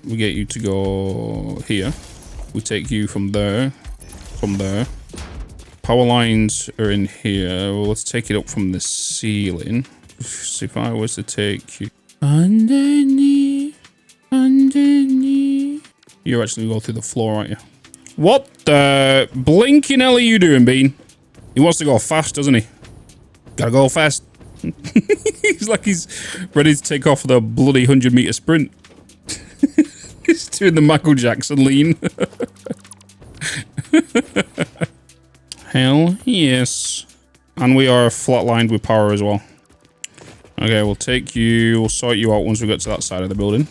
we get you to go here. We take you from there. Power lines are in here. Well, let's take it up from the ceiling. So if I was to take you underneath, you're actually going to go through the floor, aren't you? What the blinking hell are you doing, Bean? He wants to go fast, doesn't he? Gotta go fast. He's like he's ready to take off the bloody 100-meter sprint. He's doing the Michael Jackson lean. Hell yes. And we are flatlined with power as well. Okay, we'll sort you out once we get to that side of the building.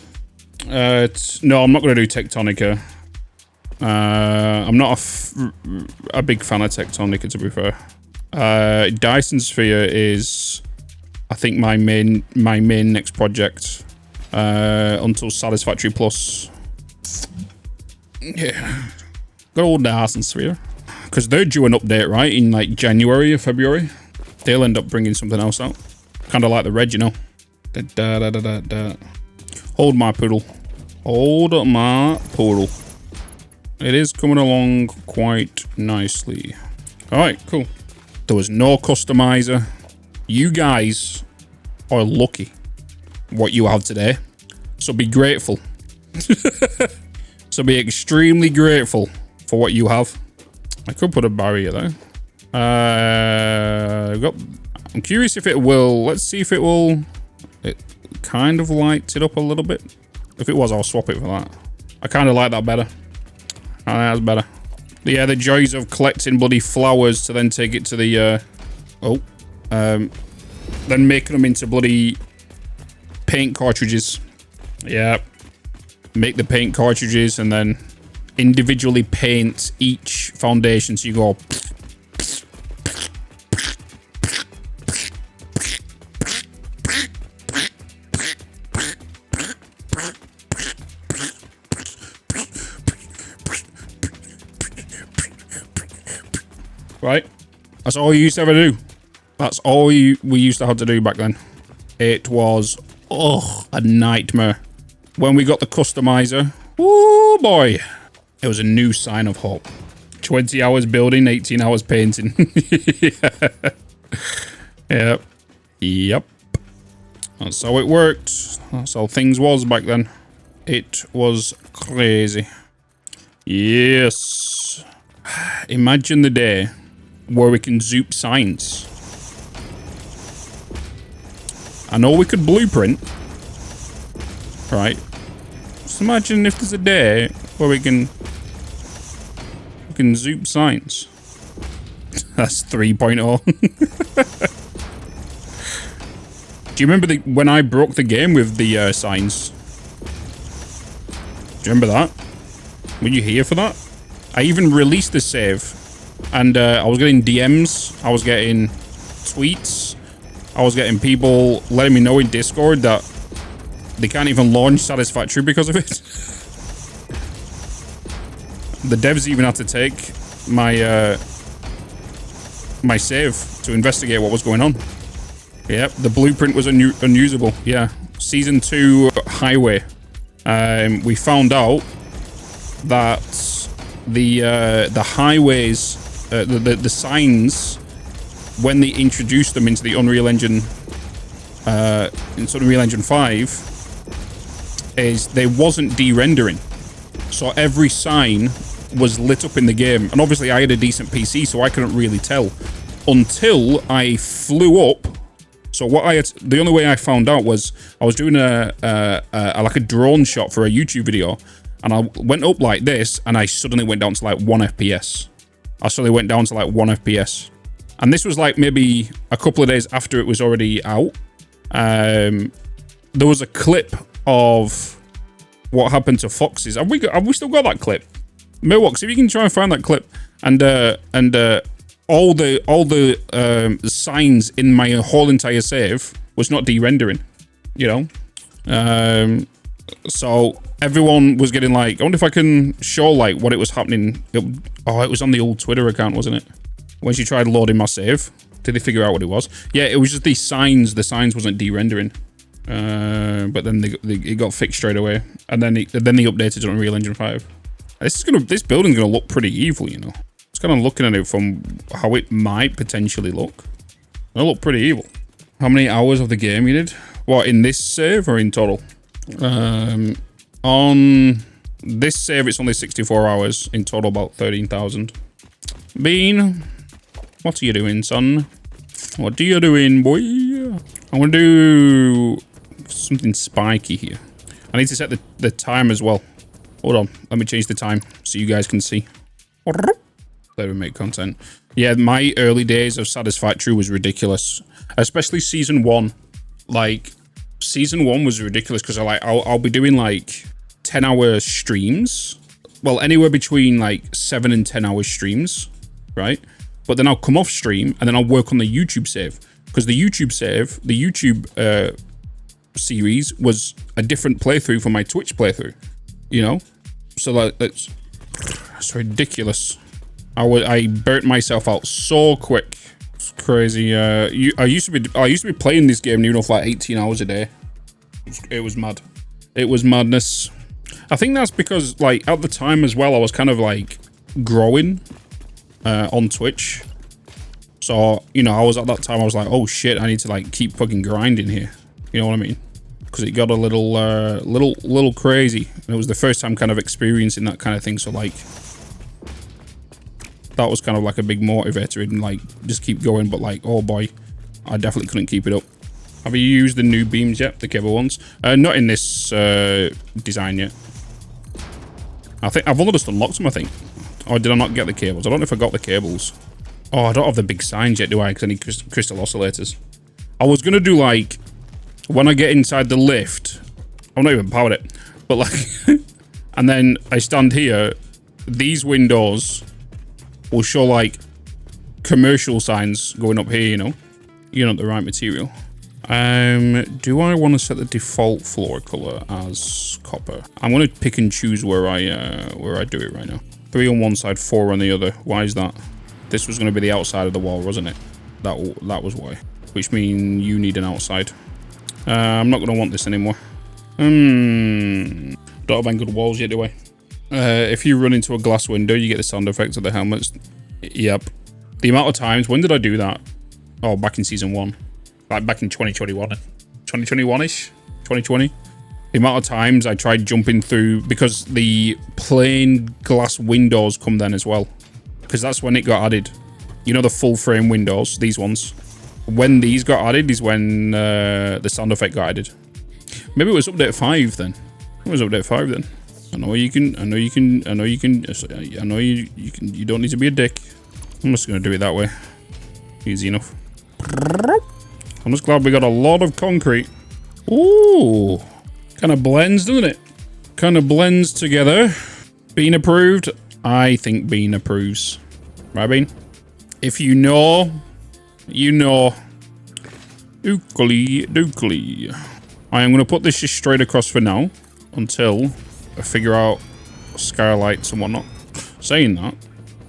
No, I'm not going to do Tectonica. I'm not a big fan of Tectonica, to be fair. Dyson Sphere is, I think, my main next project until Satisfactory Plus. Yeah, good old Dyson Sphere, because they're due an update, right, in like January or February. They'll end up bringing something else out, kind of like the red, you know. Hold my poodle. Hold my poodle. It is coming along quite nicely. All right, cool. There was no customizer. You guys are lucky what you have today. So be grateful. So be extremely grateful for what you have. I could put a barrier there. I'm curious if it will. Let's see if it will. It kind of lights it up a little bit. If it was, I'll swap it for that. I kind of like that better. Oh, that's better. Yeah, the joys of collecting bloody flowers to then take it to the, then making them into bloody paint cartridges. Yeah. Make the paint cartridges and then individually paint each foundation. So you go... Right? That's all you used to ever do. That's all we used to have to do back then. It was, a nightmare. When we got the customizer, oh boy, it was a new sign of hope. 20 hours building, 18 hours painting. Yep. Yep. That's how it worked. That's how things was back then. It was crazy. Yes. Imagine the day where we can zoop signs. I know we could blueprint. Right. Just imagine if there's a day where we can zoop signs. That's 3.0. Do you remember when I broke the game with the signs? Do you remember that? Were you here for that? I even released the save, and I was getting DMs, I was getting tweets, I was getting people letting me know in Discord that they can't even launch Satisfactory because of it. The devs even had to take my my save to investigate what was going on. Yep, the blueprint was unusable. Yeah, Season 2 Highway. We found out that the highways, the signs, when they introduced them into the Unreal Engine, into Unreal Engine 5, is they wasn't de-rendering. So every sign was lit up in the game. And obviously I had a decent PC, so I couldn't really tell until I flew up. So the only way I found out was I was doing like a drone shot for a YouTube video, and I went up like this, and I suddenly went down to like 1 FPS. I suddenly went down to like 1 FPS. And this was like maybe a couple of days after it was already out. There was a clip of what happened to foxes. Have we still got that clip? Milwaukee, if you can try and find that clip, and all the signs in my whole entire save was not de-rendering, you know. So everyone was getting like, I wonder if I can show like what it was happening. It was on the old Twitter account, wasn't it? When she tried loading my save, did they figure out what it was? Yeah, it was just these signs. The signs wasn't de-rendering, but then it got fixed straight away, and then they updated it on Unreal Engine 5. This building's gonna look pretty evil, you know. Just kind of looking at it from how it might potentially look. It'll look pretty evil. How many hours of the game you did? What, in this save or in total? On this save, it's only 64 hours. In total, about 13,000. Bean, what are you doing, son? What are you doing, boy? I'm gonna do something spiky here. I need to set the time as well. Hold on, let me change the time so you guys can see. There we make content. Yeah, my early days of Satisfactory was ridiculous, especially season 1. Like, season 1 was ridiculous because I'll be doing like 10-hour streams. Well, anywhere between like 7 and 10 hour streams, right? But then I'll come off stream and then I'll work on the YouTube save, because the YouTube save, the YouTube series was a different playthrough from my Twitch playthrough, you know. So like that's ridiculous. I burnt myself out so quick. It's crazy. I used to be playing this game near enough like 18 hours a day. It was mad. It was madness. I think that's because like at the time as well, I was kind of like growing on Twitch. So, you know, I was at that time, I was like, oh shit, I need to like keep fucking grinding here. You know what I mean? Because it got a little crazy. And it was the first time kind of experiencing that kind of thing. So like, that was kind of like a big motivator and like just keep going. But like, oh boy, I definitely couldn't keep it up. Have you used the new beams yet? The cable ones? Not in this design yet. I think I've only just unlocked them, I think. Or did I not get the cables? I don't know if I got the cables. Oh, I don't have the big signs yet, do I? Because I need crystal oscillators. I was going to do like, when I get inside the lift, I've not even powered it, but like, and then I stand here, these windows will show like commercial signs going up here, you know? You're not the right material. Do I want to set the default floor color as copper? I'm going to pick and choose where I do it right now. 3 on one side, 4 on the other. Why is that? This was going to be the outside of the wall, wasn't it? That was why. Which means you need an outside. I'm not going to want this anymore. Don't have any good walls yet, do I? If you run into a glass window, you get the sound effects of the helmets. Yep. The amount of times, when did I do that? Oh, back in season 1. Like back in 2021. 2021-ish? 2020? The amount of times I tried jumping through, because the plain glass windows come then as well. Because that's when it got added. You know the full frame windows, these ones. When these got added is when the sound effect got added. Maybe it was update 5 then. It was update 5 then. I know you can, you don't need to be a dick. I'm just gonna do it that way. Easy enough. I'm just glad we got a lot of concrete. Ooh. Kind of blends, doesn't it? Kind of blends together. Bean approved? I think Bean approves. Right, Bean? If you know, you know. Dookly, dookly. I am going to put this just straight across for now until I figure out skylights and whatnot. Saying that,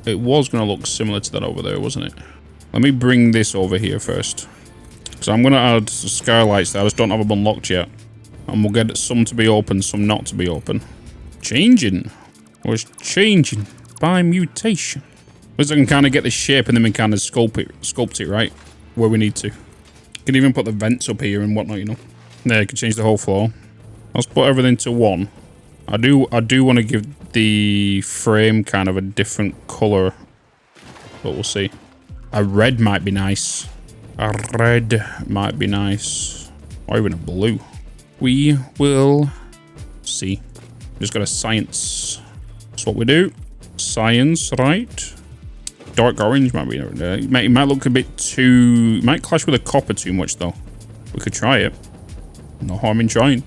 it was going to look similar to that over there, wasn't it? Let me bring this over here first. Because I'm going to add skylights that I just don't have them unlocked yet. And we'll get some to be open, some not to be open. Changing. Or it's changing by mutation. At least I can kind of get the shape and then we kind of sculpt it right where we need to. Can even put the vents up here and whatnot, you know. There, you can change the whole floor. Let's put everything to 1. I do want to give the frame kind of a different color, but we'll see. A red might be nice. A red might be nice. Or even a blue. We will see. Just got a science. That's what we do. Science, right? Dark orange might be. It might look a bit too. It might clash with the copper too much though. We could try it. No harm in trying.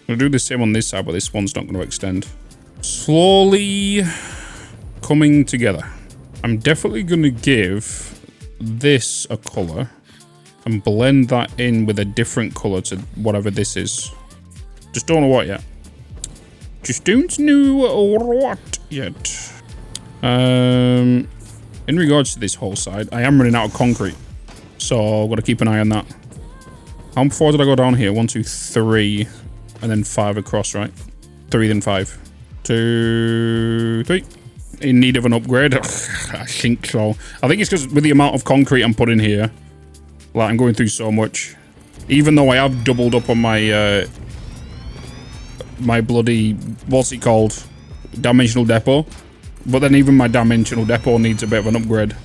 I'll do the same on this side, but this one's not going to extend. Slowly coming together. I'm definitely going to give this a color and blend that in with a different color to whatever this is. Just don't know what yet. Just don't know what yet. In regards to this whole side, I am running out of concrete. So I've got to keep an eye on that. How far did I go down here? 1, 2, 3. And then 5 across, right? 3, then 5. 2, 3. In need of an upgrade? I think so. I think it's because with the amount of concrete I'm putting here, like I'm going through so much. Even though I have doubled up on my my bloody, what's it called? Dimensional depot. But then even my dimensional depot needs a bit of an upgrade.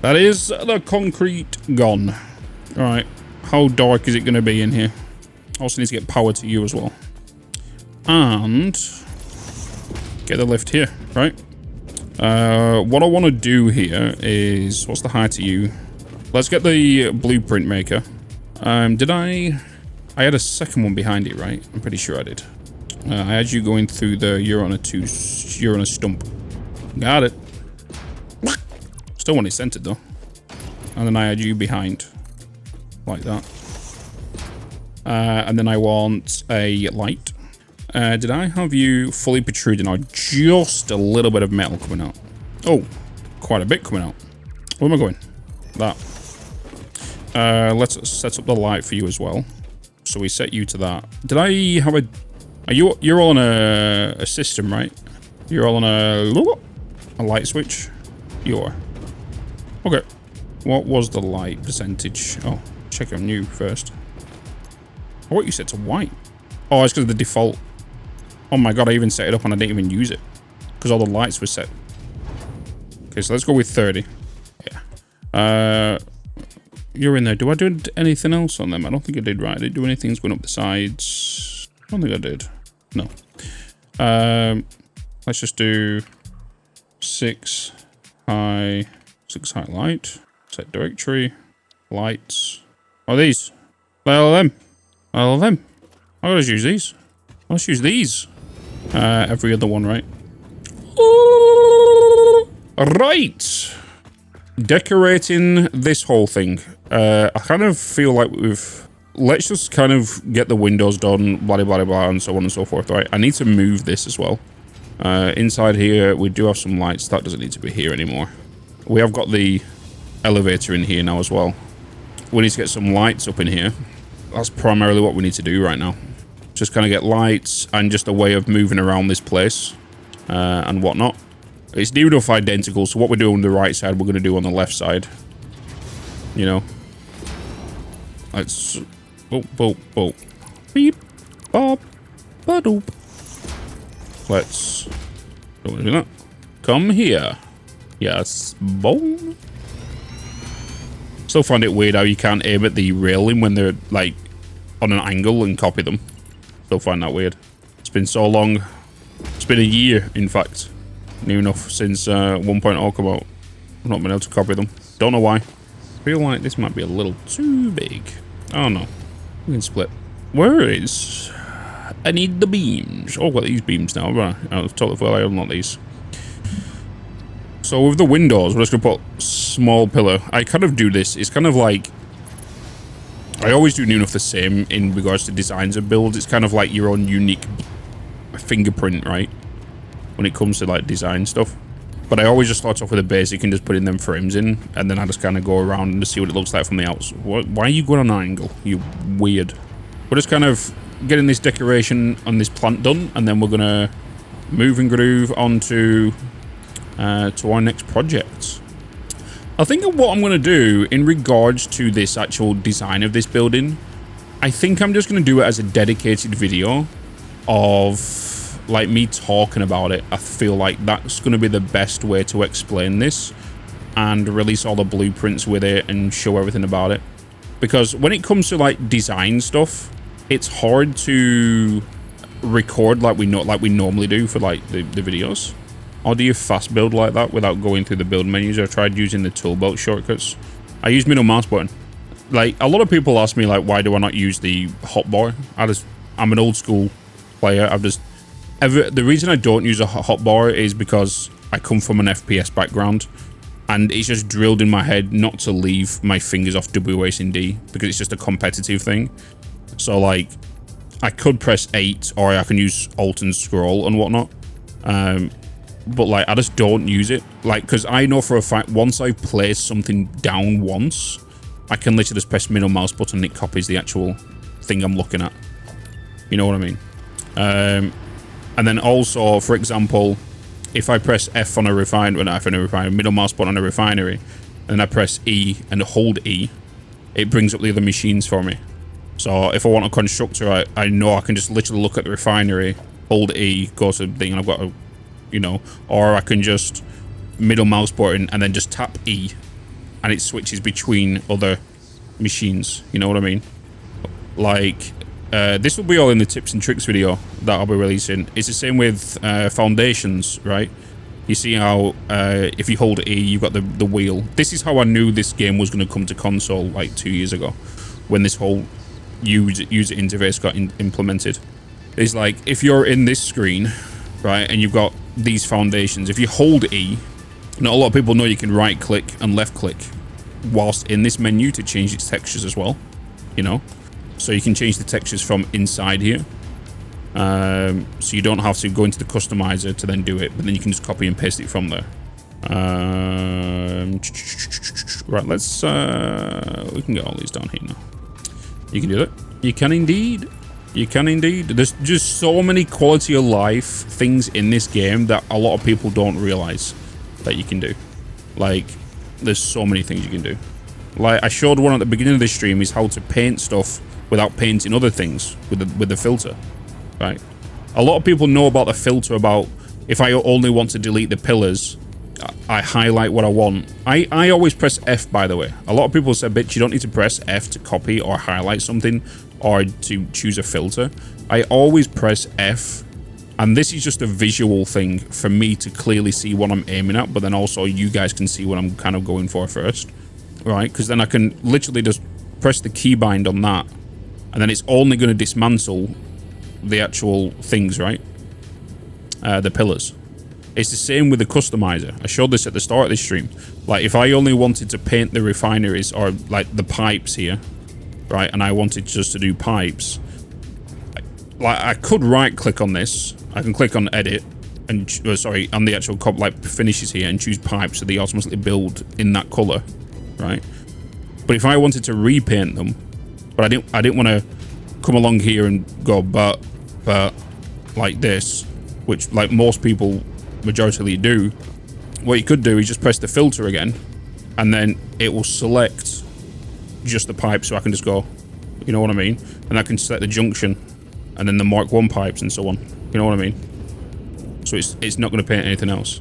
That is the concrete gone. Alright. How dark is it going to be in here? Also need to get power to you as well. And get the lift here, right? What I want to do here is, what's the height of you? Let's get the blueprint maker. Did I had a second one behind it, right? I'm pretty sure I did. I had you going through the, you're on a stump. Got it. Still want it centered though. And then I had you behind. Like that. And then I want a light. Did I have you fully protruding or just a little bit of metal coming out? Oh, quite a bit coming out. Where am I going? That. Let's set up the light for you as well. So we set you to that. Did I have a... You're all on a system, right? You're all on a light switch? You are. Okay. What was the light percentage? Oh, check on you first. Oh, what you set to white? Oh, it's because of the default. Oh my god, I even set it up and I didn't even use it. Because all the lights were set. Okay, so let's go with 30. Yeah. You're in there. Do I do anything else on them? I don't think I did, right? I didn't do anything going up the sides. I don't think I did. No. Let's just do 6 high light. Set directory. Lights. Oh, these. All of them. All of them. I'll just use these. Let's use these. Every other one, right? Right. Decorating this whole thing. I kind of feel like let's just kind of get the windows done, blah, blah, blah, and so on and so forth, right? I need to move this as well. Inside here, we do have some lights. That doesn't need to be here anymore. We have got the elevator in here now as well. We need to get some lights up in here. That's primarily what we need to do right now. Just kind of get lights and just a way of moving around this place. and whatnot. It's near enough identical, so what we're doing on the right side, we're going to do on the left side. You know? Let's... Oh, oh, oh. Beep. Bob. Ba-doop. Let's... Don't do that. Come here. Yes. Boom. Still find it weird how you can't aim at the railing when they're, like, on an angle and copy them. Still find that weird. It's been so long. It's been a year, in fact. Near enough since 1.0 come out. I've not been able to copy them. Don't know why. Feel like this might be a little too big. Oh no. We can split. Where is... I need the beams. Oh, I've got these beams now. Right. I was totally forgot I unlocked these. So with the windows, we're just going to put small pillar. I kind of do this. It's kind of like... I always do near enough the same in regards to designs of builds. It's kind of like your own unique fingerprint, right? When it comes to like design stuff. But I always just start off with a basic and just putting them frames in, and then I just kind of go around and just see what it looks like from the outside. Why are you going on an angle? You weird. We're just kind of getting this decoration on this plant done, and then we're gonna move and groove onto to our next project. I think of what I'm gonna do in regards to this actual design of this building. I think I'm just gonna do it as a dedicated video of like me talking about it. I feel like that's going to be the best way to explain this and release all the blueprints with it and show everything about it. Because when it comes to like design stuff, it's hard to record like we normally do for like the videos. Or do you fast build like that without going through the build menus? I've tried using the tool belt shortcuts. I use middle mouse button. Like a lot of people ask me like, why do I not use the hotbar? I'm an old school player. The reason I don't use a hotbar is because I come from an FPS background, and it's just drilled in my head not to leave my fingers off WAS and D because it's just a competitive thing. So like, I could press 8 or I can use Alt and scroll and whatnot, but like I just don't use it. Like, because I know for a fact once I've placed something down once, I can literally just press middle mouse button and it copies the actual thing I'm looking at. You know what I mean? And then also, for example, if I press F on a refinery, middle mouse button on a refinery, and I press E and hold E, it brings up the other machines for me. So if I want a constructor, I know I can just literally look at the refinery, hold E, go to the thing, and I've got a, you know, or I can just middle mouse button and then just tap E, and it switches between other machines. You know what I mean? Like... this will be all in the tips and tricks video that I'll be releasing. It's the same with foundations, right? You see how if you hold E, you've got the wheel. This is how I knew this game was going to come to console like 2 years ago, when this whole user interface got implemented. It's like, if you're in this screen, right, and you've got these foundations, if you hold E, not a lot of people know you can right click and left click whilst in this menu to change its textures as well, you know? So you can change the textures from inside here. So you don't have to go into the customizer to then do it, but then you can just copy and paste it from there. Right, let's... we can get all these down here now. You can do that. You can indeed. You can indeed. There's just so many quality of life things in this game that a lot of people don't realize that you can do. Like, there's so many things you can do. Like, I showed one at the beginning of this stream is how to paint stuff without painting other things with the filter, right? A lot of people know about the filter, about if I only want to delete the pillars, I highlight what I want. I always press F, by the way. A lot of people say, bitch, you don't need to press F to copy or highlight something or to choose a filter. I always press F, and this is just a visual thing for me to clearly see what I'm aiming at, but then also you guys can see what I'm kind of going for first, right? Because then I can literally just press the keybind on that, and then it's only going to dismantle the actual things, right? The pillars. It's the same with the customizer. I showed this at the start of this stream. Like, if I only wanted to paint the refineries or like the pipes here, right, and I wanted just to do pipes, like I could right click on this. I can click on edit and sorry, on the actual like finishes here and choose pipes, so they automatically build in that color, right? But if I wanted to repaint them, but I didn't want to come along here and go but like this, which like most people majority do, what you could do is just press the filter again, and then it will select just the pipe, so I can just go, you know what I mean? And I can select the junction, and then the Mark 1 pipes and so on. You know what I mean? So it's not going to paint anything else.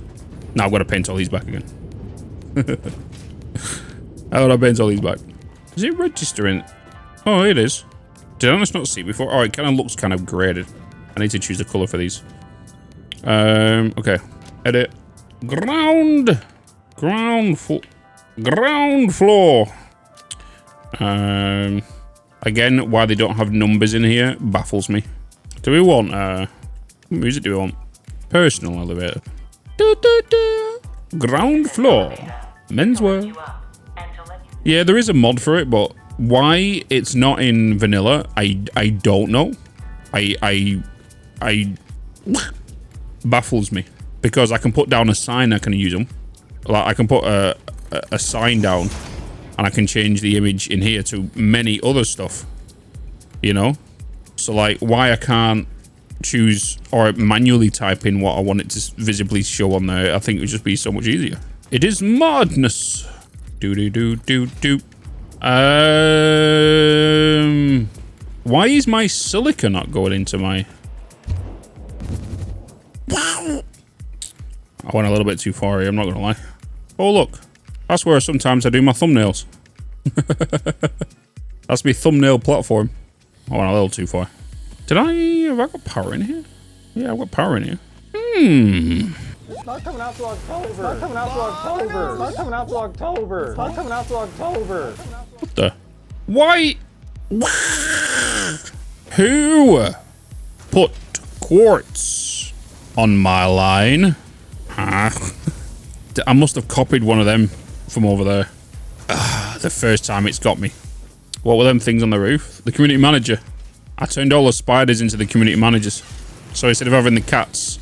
Now I've got to paint all these back again. How do I paint all these back? Is it registering? Oh, it is. Did I just not see it before? Oh, it kind of looks kind of graded. I need to choose the color for these. Okay. Edit. Ground floor. Again, why they don't have numbers in here baffles me. Do we want what music do we want? Personal elevator. Ground floor. Menswear. Yeah, there is a mod for it, but why it's not in vanilla, I don't know. I baffles me, because I can put down a sign, I can use them. Like I can put a sign down, and I can change the image in here to many other stuff, you know? So like, why I can't choose or manually type in what I want it to visibly show on there, I think it would just be so much easier. It is madness. Why is my silica not going into my... I went a little bit too far here, I'm not gonna lie. Oh look, that's where sometimes I do my thumbnails. That's my thumbnail platform. I went a little too far. Have I got power in here? Yeah, I've got power in here. It's not coming out till October. It's not coming out till October. It's not coming out till October. It's not coming out till October. What the? Why? Who put quartz on my line? I must have copied one of them from over there. The first time it's got me. What were them things on the roof? The community manager. I turned all the spiders into the community managers. So instead of having the cats,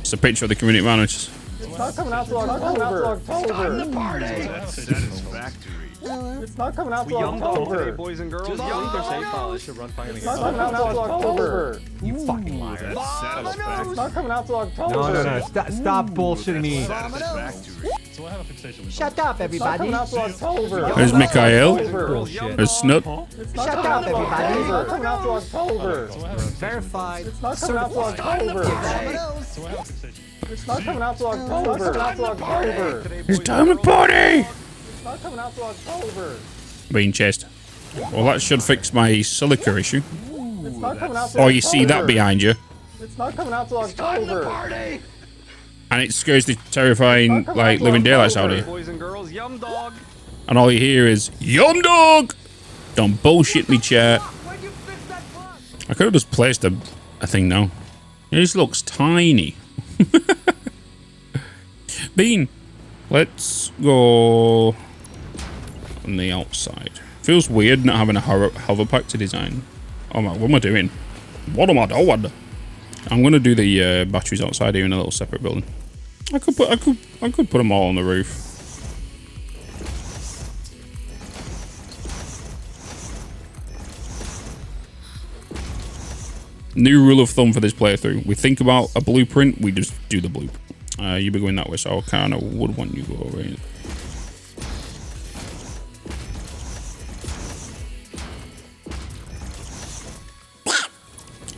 it's a picture of the community managers. It's not coming out till October. It's time to party. Satisfactory. It's not coming out till October. Boys and girls, It's not coming out till October. You fucking liar. It's not coming out till October. No. Stop bullshitting me. So I have a fixation with Shut up, It's not everybody. coming out till October. There's Mikhail. Bullshit. There's Snut. It's not Shut coming up, out till everybody. October. It's not coming out till October. Verified. It's not coming out till October. It's not coming out till October. It's not coming out till October. It's time to party! It's not coming out till October. Bean chest. Well, that should fix my silica issue. It's not coming out till Oh, you see that October. behind you? It's not coming out till October. And it scares the terrifying, like, living daylights out of you. boys and girls, yum dog. And all you hear is, Yum dog! Don't bullshit me, chat. I could have just placed a thing now. It just looks tiny. Bean, let's go on the outside. Feels weird not having a hover pack to design. Oh my, what am I doing? What am I doing? I'm gonna do the batteries outside here in a little separate building. I could put them all on the roof. New rule of thumb for this playthrough. We think about a blueprint, we just do the blueprint. You be going that way, so I kind of would want you to go over here.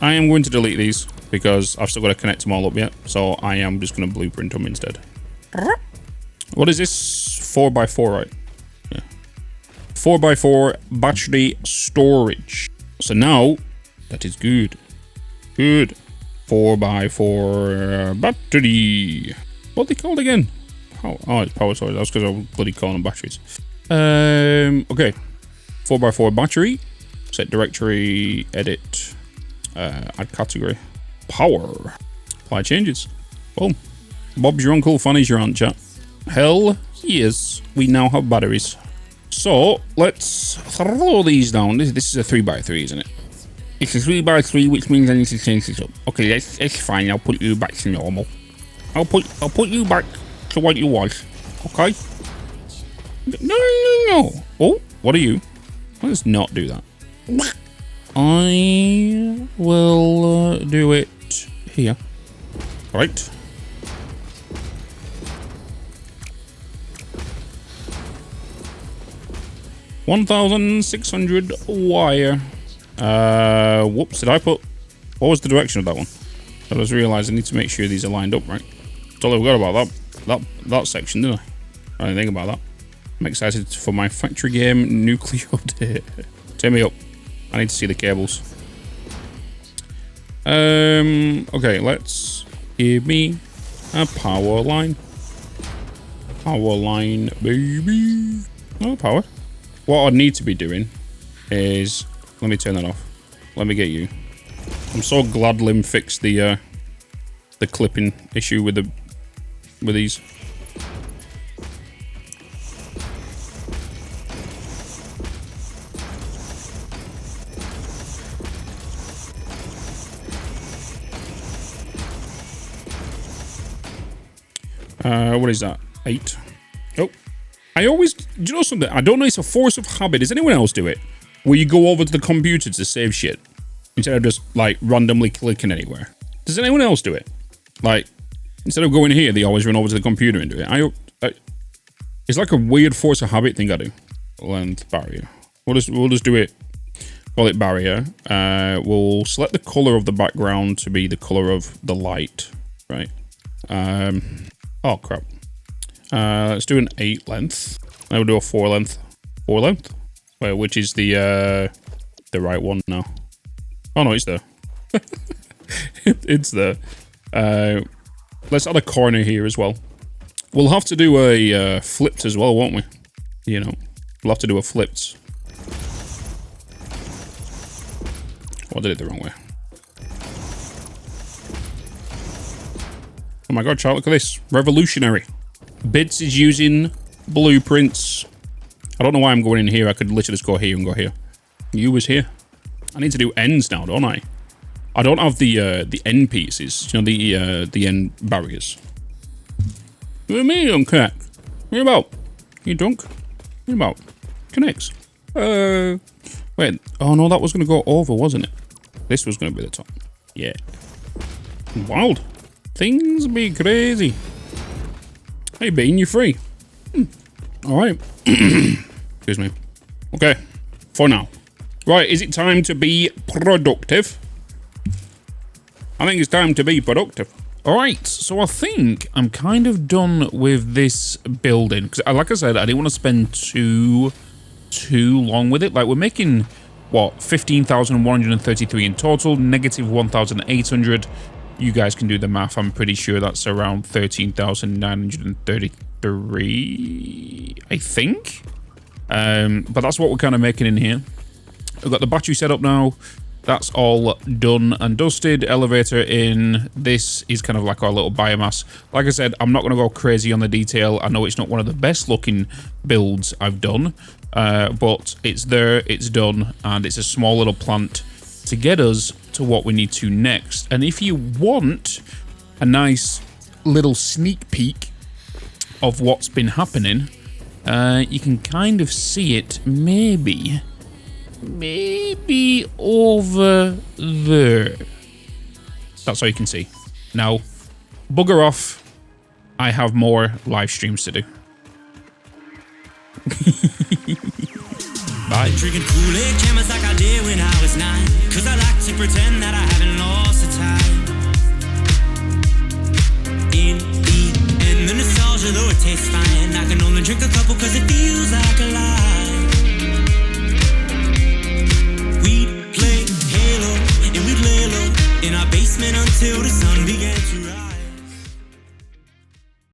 I am going to delete these because I've still got to connect them all up yet. So I am just going to blueprint them instead. What is this? 4x4, right? Yeah. 4x4 battery storage. So now that is good. Good. 4x4 battery. What are they called again? Oh, it's power storage. That's because I was bloody calling them batteries. Okay. 4x4 battery. Set directory. Edit. Add category. Power. Apply changes. Boom. Bob's your uncle, Fanny's your aunt, chat. Hell yes. We now have batteries. So, let's throw these down. This is a 3x3, isn't it? It's a 3x3, which means I need to change this up. Okay, that's fine. I'll put you back to normal. I'll put you back to what you was. Okay? No. Oh, what are you? Let's not do that. I will do it here. Right. 1,600 wire. Whoops, did I put... What was the direction of that one? I just realised I need to make sure these are lined up, right? Totally forgot about that section, didn't I? I didn't think about that. I'm excited for my factory game nuclear update. Turn me up. I need to see the cables. Okay, let's give me a power line. Power line, baby. Oh, power. What I need to be doing is... Let me turn that off. Let me get you. I'm so glad Lim fixed the clipping issue with these. What is that? 8. Oh, I always... Do you know something? I don't know, it's a force of habit. Does anyone else do it? Where you go over to the computer to save shit instead of just like randomly clicking anywhere. Does anyone else do it? Like, instead of going here, they always run over to the computer and do it. It's like a weird force of habit thing I do. Length barrier. We'll just do it. Call it barrier. We'll select the color of the background to be the color of the light, right? Oh crap. Let's do an 8 length. Then we'll do a 4 length. 4 length? Wait, which is the right one now? Oh no, it's there. It's there. Let's add a corner here as well. We'll have to do a flipped as well, won't we? You know, we'll have to do a flipped. Oh, I did it the wrong way. Oh my god, Charlie, look at this. Revolutionary. Bitz is using blueprints. I don't know why I'm going in here. I could literally just go here and go here. You was here. I need to do ends now, don't I? I don't have the end pieces. You know, the end barriers. What do you mean, Uncut? What about? You drunk? What about? Connects. Wait. Oh no, that was going to go over, wasn't it? This was going to be the top. Yeah. Wild. Things be crazy. Hey, Bean, you free? All right. Excuse me. Okay. For now. Right, is it time to be productive? I think it's time to be productive. All right, so I think I'm kind of done with this building. Because, like I said, I didn't want to spend too long with it. Like, we're making, what, 15,133 in total, negative 1,800. You guys can do the math. I'm pretty sure that's around 13,933, I think. But that's what we're kind of making in here. We've got the battery set up now. That's all done and dusted. Elevator in. This is kind of like our little biomass. Like I said, I'm not going to go crazy on the detail. I know it's not one of the best looking builds I've done. But it's there, it's done, and it's a small little plant to get us to what we need to next. And if you want a nice little sneak peek of what's been happening, you can kind of see it maybe over there. That's all you can see. Now, bugger off. I have more live streams to do. Bye. Drinking Kool-Aid cameras like I did when I was 9. Cause I like to pretend that I haven't lost the time. In the end, the nostalgia, though it tastes fine, I can only drink a couple cause it feels like a lie. We'd play Halo and we'd lay low in our basement until the sun began to